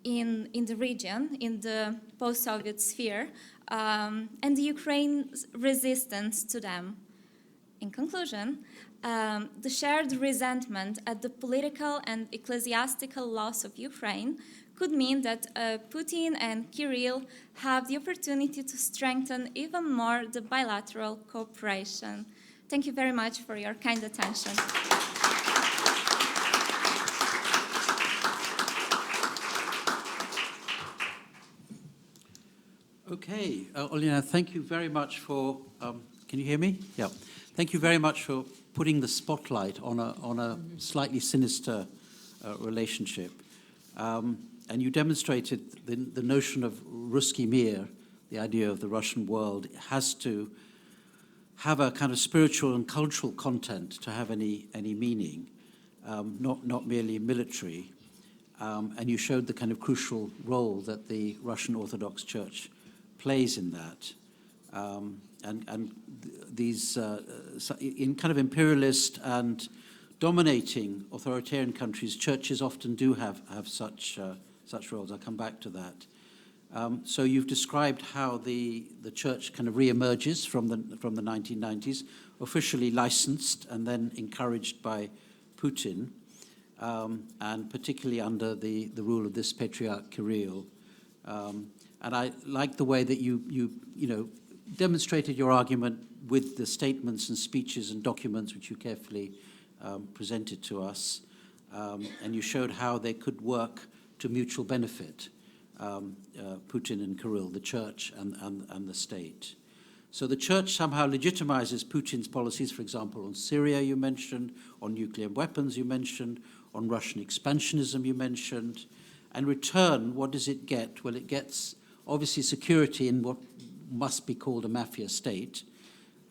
in the region, in the post-Soviet sphere, and the Ukraine's resistance to them. In conclusion, the shared resentment at the political and ecclesiastical loss of Ukraine could mean that Putin and Kirill have the opportunity to strengthen even more the bilateral cooperation. Thank you very much for your kind attention. Okay, Olena, thank you very much for, can you hear me? Yeah. Thank you very much for putting the spotlight on a slightly sinister relationship. And you demonstrated the notion of Ruski Mir, the idea of the Russian world, has to have a kind of spiritual and cultural content to have any meaning, not merely military. And you showed the kind of crucial role that the Russian Orthodox Church plays in that. And these, in kind of imperialist and dominating authoritarian countries, churches often do have such roles. I'll come back to that. So you've described how the church kind of re-emerges from the 1990s, officially licensed and then encouraged by Putin, and particularly under the rule of this Patriarch Kirill. And I like the way that you demonstrated your argument with the statements and speeches and documents which you carefully presented to us, and you showed how they could work to mutual benefit, Putin and Kirill, the church and the state. So the church somehow legitimizes Putin's policies, for example, on Syria you mentioned, on nuclear weapons you mentioned, on Russian expansionism you mentioned. And in return, what does it get? Well, it gets obviously security in what must be called a mafia state.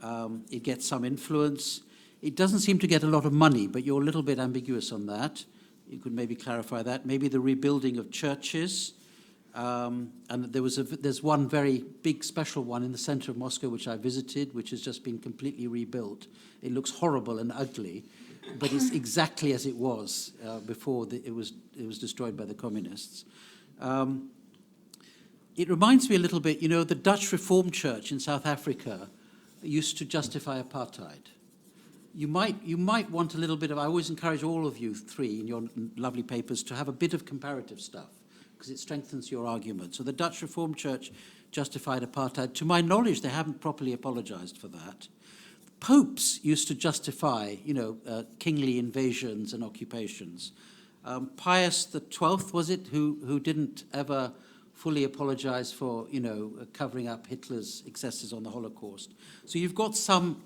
It gets some influence. It doesn't seem to get a lot of money, but you're a little bit ambiguous on that. You could maybe clarify that. Maybe the rebuilding of churches. And there's one very big special one in the center of Moscow which I visited, which has just been completely rebuilt. It looks horrible and ugly, but it's exactly as it was before it was destroyed by the communists. It reminds me a little bit, the Dutch Reformed Church in South Africa used to justify apartheid. You might want a little bit of, I always encourage all of you three in your lovely papers to have a bit of comparative stuff, because it strengthens your argument. So the Dutch Reformed Church justified apartheid. To my knowledge, they haven't properly apologized for that. Popes used to justify, kingly invasions and occupations. Pius XII, was it, who didn't ever fully apologize for, covering up Hitler's excesses on the Holocaust. So you've got some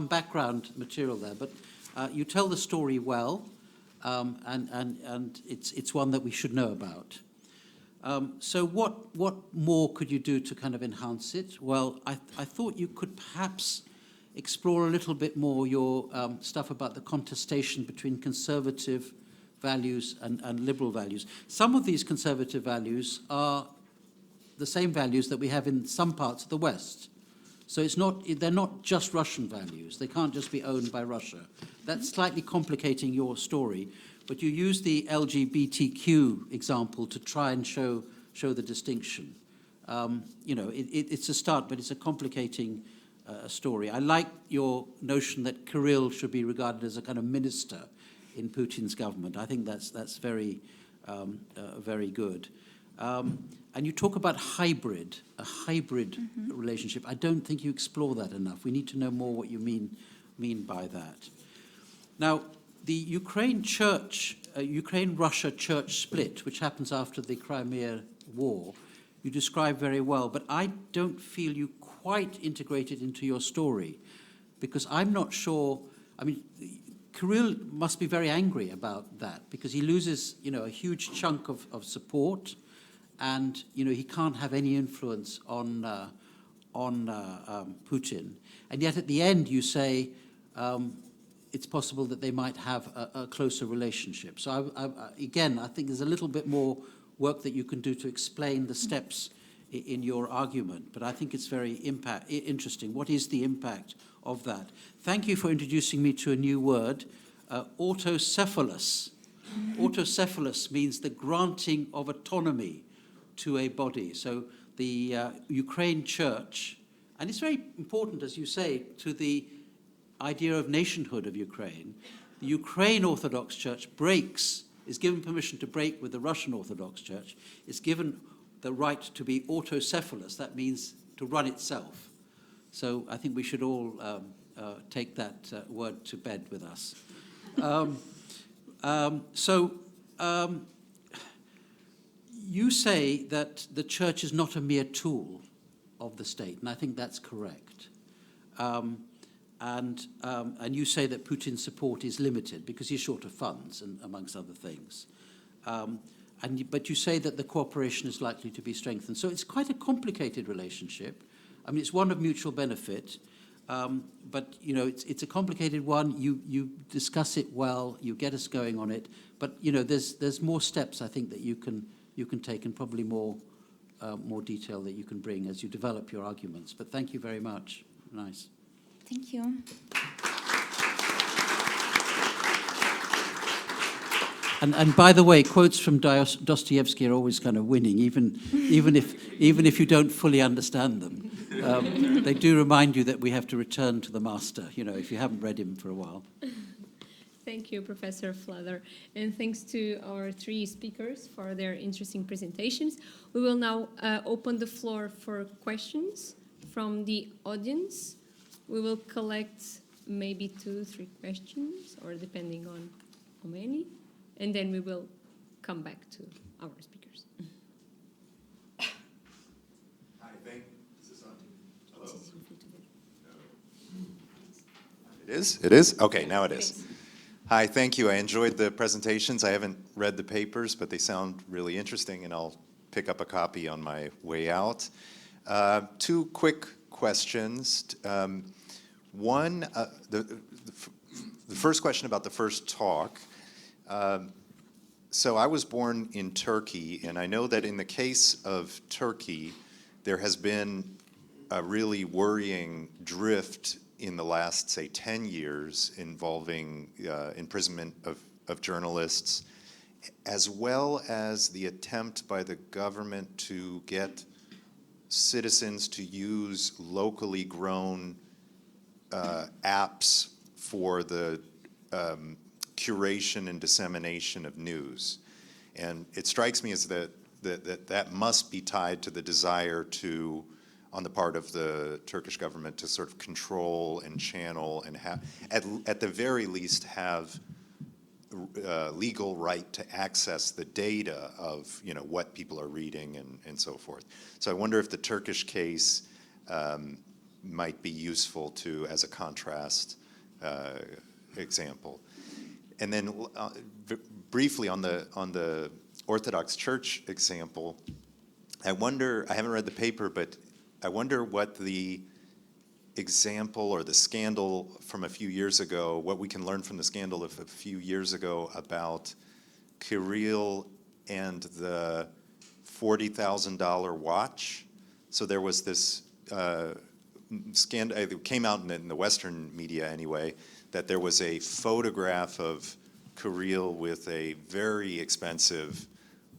background material there, but you tell the story well, and it's one that we should know about. So what more could you do to kind of enhance it? Well, I thought you could perhaps explore a little bit more your stuff about the contestation between conservative values and liberal values. Some of these conservative values are the same values that we have in some parts of the West. So they're not just Russian values. They can't just be owned by Russia. That's slightly complicating your story. But you use the LGBTQ example to try and show the distinction. It's a start, but it's a complicating story. I like your notion that Kirill should be regarded as a kind of minister in Putin's government. I think that's very, very good. And you talk about a hybrid relationship. I don't think you explore that enough. We need to know more what you mean by that. Now, the Ukraine-Russia church split, which happens after the Crimea War, you describe very well, but I don't feel you quite integrated into your story, because I'm not sure, Kirill must be very angry about that, because he loses, a huge chunk of support, and, he can't have any influence on Putin. And yet at the end you say, it's possible that they might have a closer relationship. So again, I think there's a little bit more work that you can do to explain the steps in your argument, but I think it's very interesting. What is the impact of that? Thank you for introducing me to a new word, autocephalous. Autocephalous means the granting of autonomy to a body. So the Ukraine church, and it's very important, as you say, to the idea of nationhood of Ukraine. The Ukraine Orthodox Church is given permission to break with the Russian Orthodox Church. It's given the right to be autocephalous. That means to run itself. So I think we should all take that word to bed with us. You say that the church is not a mere tool of the state, and I think that's correct. And you say that Putin's support is limited because he's short of funds, and amongst other things. But you say that the cooperation is likely to be strengthened. So it's quite a complicated relationship. It's one of mutual benefit. But you know, it's a complicated one. You discuss it well. You get us going on it. But you know, there's more steps I think that you can take, and probably more detail that you can bring as you develop your arguments. But thank you very much. Nice. Thank you. And by the way, quotes from Dostoevsky are always kind of winning, even if you don't fully understand them. They do remind you that we have to return to the master, you know, if you haven't read him for a while. Thank you, Professor Flather. And thanks to our three speakers for their interesting presentations. We will now open the floor for questions from the audience. We will collect maybe 2-3 questions, or depending on how many. And then we will come back to our speakers. Hi, is this on? Hello? No. It is? Okay, now it is. Hi, thank you. I enjoyed the presentations. I haven't read the papers, but they sound really interesting, and I'll pick up a copy on my way out. 2 quick questions. One, the first question about the first talk. So I was born in Turkey, and I know that in the case of Turkey, there has been a really worrying drift in the last, say, 10 years involving imprisonment of journalists, as well as the attempt by the government to get citizens to use locally grown apps for the curation and dissemination of news. And it strikes me as that must be tied to the desire to, on the part of the Turkish government, to sort of control and channel and have, at the very least, have legal right to access the data of, you know, what people are reading and so forth. So I wonder if the Turkish case might be useful to, as a contrast example. And then briefly on the Orthodox Church example, I wonder, I haven't read the paper, but I wonder what the example or the scandal from a few years ago, what we can learn from the scandal of a few years ago about Kirill and the $40,000 watch. So there was this scandal, it came out in the Western media anyway, that there was a photograph of Kirill with a very expensive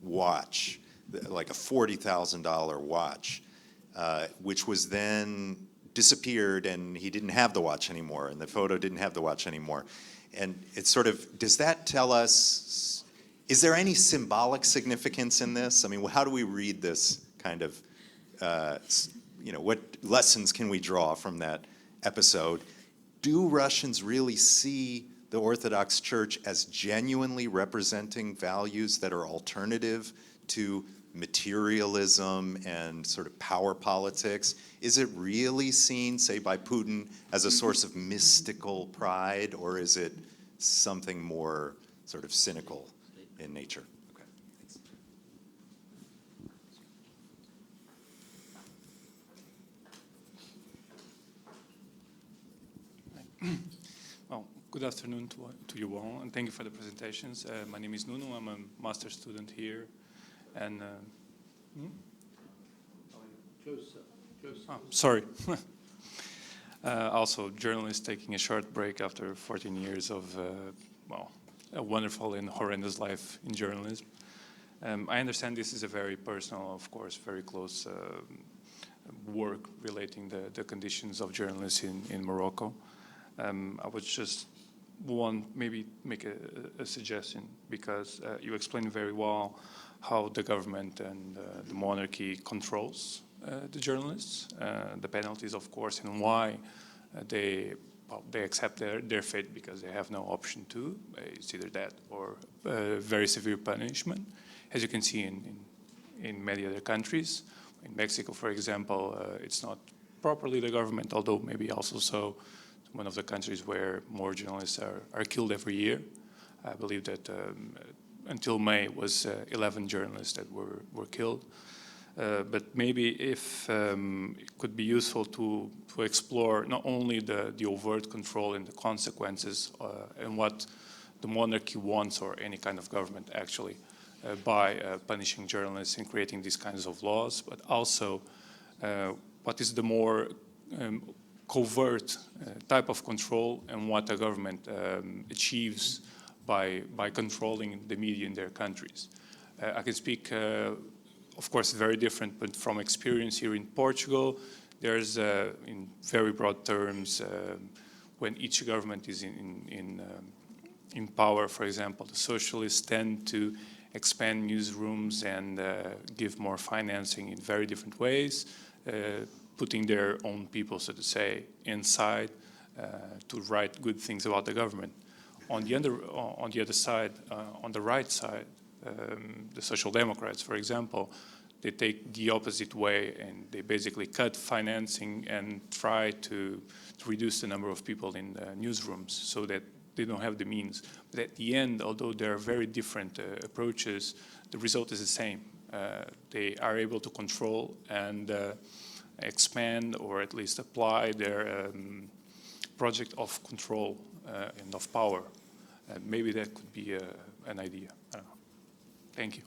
watch, like a $40,000 watch, which was then disappeared, and he didn't have the watch anymore, and the photo didn't have the watch anymore. And it's sort of, does that tell us, is there any symbolic significance in this? I mean, how do we read this kind of, you know, what lessons can we draw from that episode? Do Russians really see the Orthodox Church as genuinely representing values that are alternative to materialism and sort of power politics? Is it really seen, say, by Putin as a source of mystical pride, or is it something more sort of cynical in nature? Okay, thanks. Well, good afternoon to you all, and thank you for the presentations. My name is Nuno. I'm a master's student here, and sorry. Also, journalist taking a short break after 14 years of well, a wonderful and horrendous life in journalism. I understand this is a very personal, of course, very close work relating the conditions of journalists in Morocco. I would just maybe make a suggestion, because you explained very well how the government and the monarchy controls the journalists, the penalties, of course, and why they accept their fate because they have no option to. It's either that or very severe punishment, as you can see in many other countries. In Mexico, for example, it's not properly the government, although maybe also so one of the countries where more journalists are killed every year. I believe that until May was 11 journalists that were killed. But maybe if it could be useful to explore not only the overt control and the consequences and what the monarchy wants, or any kind of government actually, by punishing journalists and creating these kinds of laws, but also what is the more covert type of control, and what a government achieves by controlling the media in their countries. I can speak, of course, very different, but from experience here in Portugal, there's, in very broad terms, when each government is in power, for example, the socialists tend to expand newsrooms and give more financing in very different ways, putting their own people, so to say, inside to write good things about the government. On the other side, on the right side, the Social Democrats, for example, they take the opposite way, and they basically cut financing and try to reduce the number of people in the newsrooms so that they don't have the means. But at the end, although there are very different approaches, the result is the same. They are able to control and expand, or at least apply their project of control and of power. Maybe that could be an idea. I don't know. Thank you.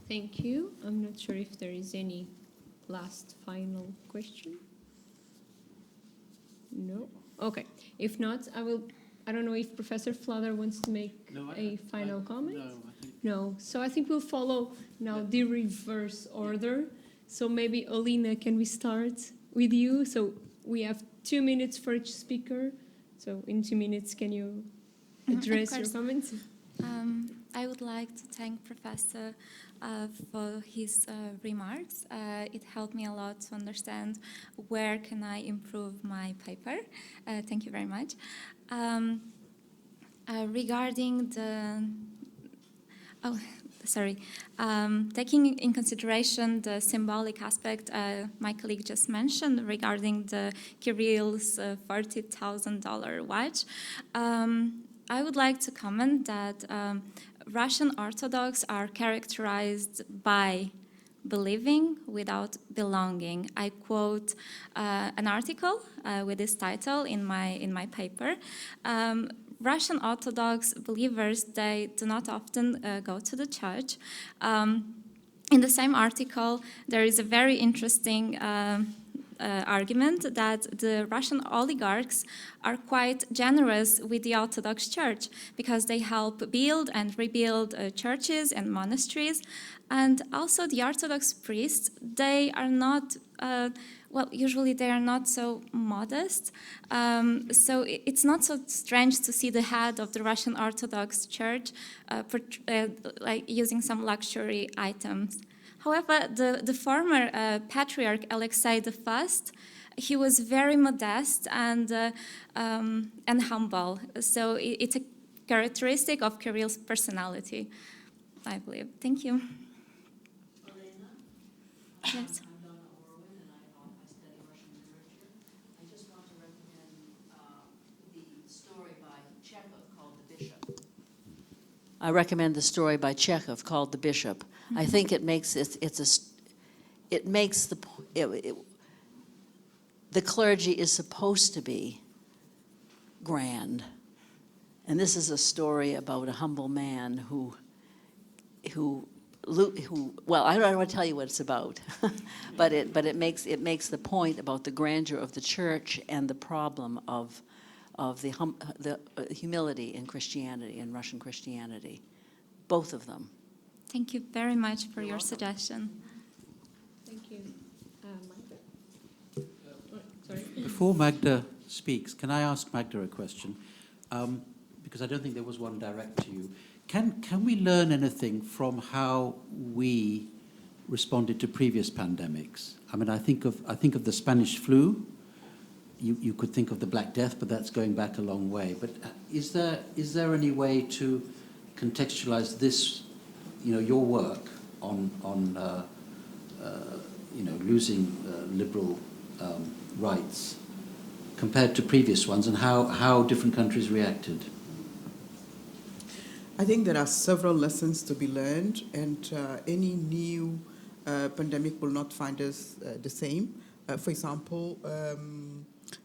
Thank you. I'm not sure if there is any last final question. No? Okay. If not, I don't know if Professor Flutter wants to make a final comment. No, I think. No. So I think we'll follow now the reverse order. So maybe, Alina, can we start with you? So we have 2 minutes for each speaker. So in 2 minutes, can you address your comments? I would like to thank Professor for his remarks. It helped me a lot to understand where can I improve my paper. Thank you very much. Regarding the... Oh, sorry. Taking in consideration the symbolic aspect my colleague just mentioned regarding the Kirill's $40,000 watch, I would like to comment that Russian Orthodox are characterized by believing without belonging. I quote an article with this title in my paper. Russian Orthodox believers, they do not often go to the church. In the same article, there is a very interesting argument that the Russian oligarchs are quite generous with the Orthodox Church because they help build and rebuild churches and monasteries. And also the Orthodox priests, they are not, well, usually they are not so modest. So it's not so strange to see the head of the Russian Orthodox Church like using some luxury items. However, the former Patriarch Alexei I, he was very modest and humble. So it's a characteristic of Kirill's personality, I believe. Thank you. Elena? Yes. I'm Donna Orwin, and I study Russian literature. I just want to recommend the story by Chekhov called The Bishop. I recommend the story by Chekhov called The Bishop. I think it makes the clergy is supposed to be grand, and this is a story about a humble man who well, I don't want to tell you what it's about, but it makes the point about the grandeur of the church and the problem of the humility in Christianity, in Russian Christianity, both of them. Thank you very much for your suggestion. Thank you. Magda? Sorry. Before Magda speaks, can I ask Magda a question? Because I don't think there was one direct to you. Can we learn anything from how we responded to previous pandemics? I mean, I think of the Spanish flu. You could think of the Black Death, but that's going back a long way. But is there any way to contextualize this, your work on losing liberal rights compared to previous ones, and how different countries reacted? I think there are several lessons to be learned, and any new pandemic will not find us the same. For example,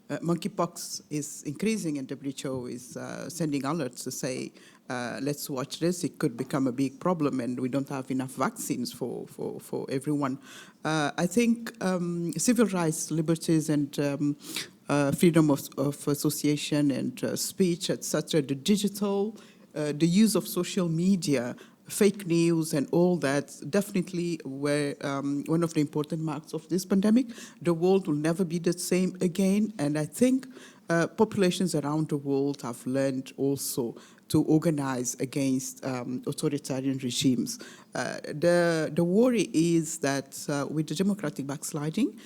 monkeypox is increasing, and WHO is sending alerts to say, let's watch this. It could become a big problem, and we don't have enough vaccines for everyone. I think civil rights, liberties, and freedom of association and speech, etc., the digital, the use of social media, fake news and all that definitely were one of the important marks of this pandemic. The world will never be the same again, and I think populations around the world have learned also to organize against authoritarian regimes. The worry is that with the democratic backsliding,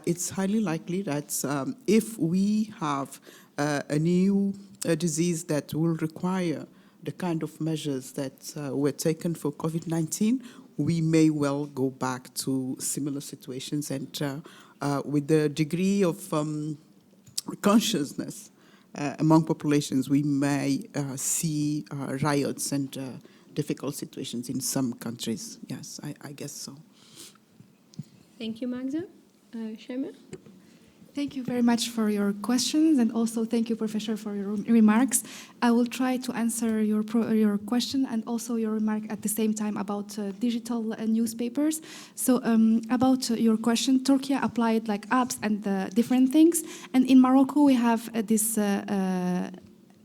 it's highly likely that if we have a new disease that will require the kind of measures that were taken for COVID-19, we may well go back to similar situations, and with the degree of consciousness among populations, we may see riots and difficult situations in some countries. Yes, I guess so. Thank you, Magda. Shema? Thank you very much for your questions, and also thank you, Professor, for your remarks. I will try to answer your question and also your remark at the same time about digital newspapers. So about your question, Turkey applied like apps and different things, and in Morocco we have this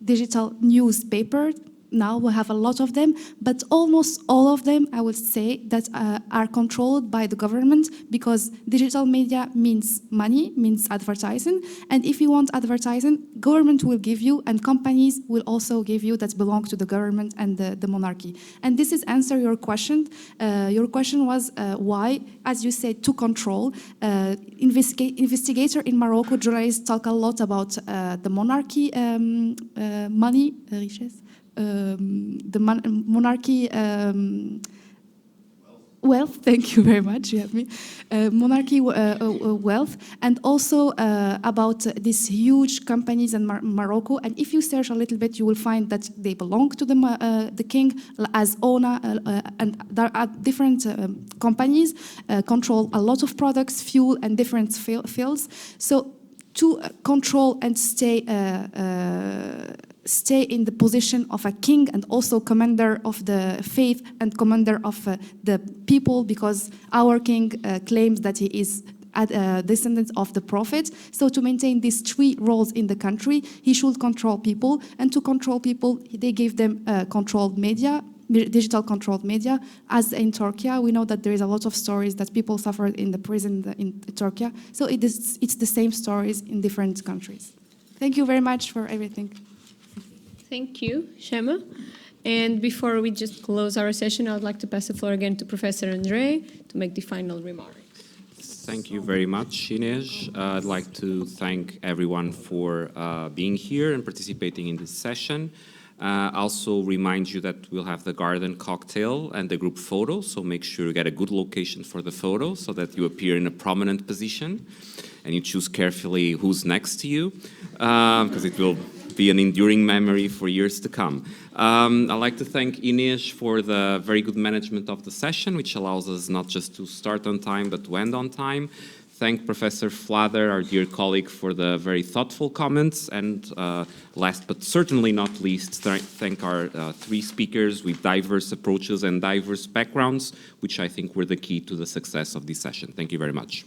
digital newspaper. Now we have a lot of them, but almost all of them, I would say, that are controlled by the government, because digital media means money, means advertising. And if you want advertising, government will give you, and companies will also give you, that belong to the government and the monarchy. And this is answer your question. Your question was why, as you said, to control. Investigator in Morocco, journalists talk a lot about the monarchy, money, richesse. The monarchy wealth, thank you very much, you have me. Monarchy wealth, and also about these huge companies in Morocco. And if you search a little bit, you will find that they belong to the king as owner, and there are different companies control a lot of products, fuel, and different fields. So to control and stay in the position of a king and also commander of the faith and commander of the people, because our king claims that he is a descendant of the prophet. So to maintain these three roles in the country, he should control people, and to control people, they give them controlled media, digital controlled media. As in Turkey, we know that there is a lot of stories that people suffered in the prison in Turkey. So it's the same stories in different countries. Thank you very much for everything. Thank you, Shema. And before we just close our session, I would like to pass the floor again to Professor Andre to make the final remarks. Thank you very much, Inês. I'd like to thank everyone for being here and participating in this session. Also remind you that we'll have the garden cocktail and the group photo, so make sure you get a good location for the photo so that you appear in a prominent position and you choose carefully who's next to you, because it will be an enduring memory for years to come. I'd like to thank Inês for the very good management of the session, which allows us not just to start on time, but to end on time. Thank Professor Flather, our dear colleague, for the very thoughtful comments. And last but certainly not least, thank our three speakers with diverse approaches and diverse backgrounds, which I think were the key to the success of this session. Thank you very much.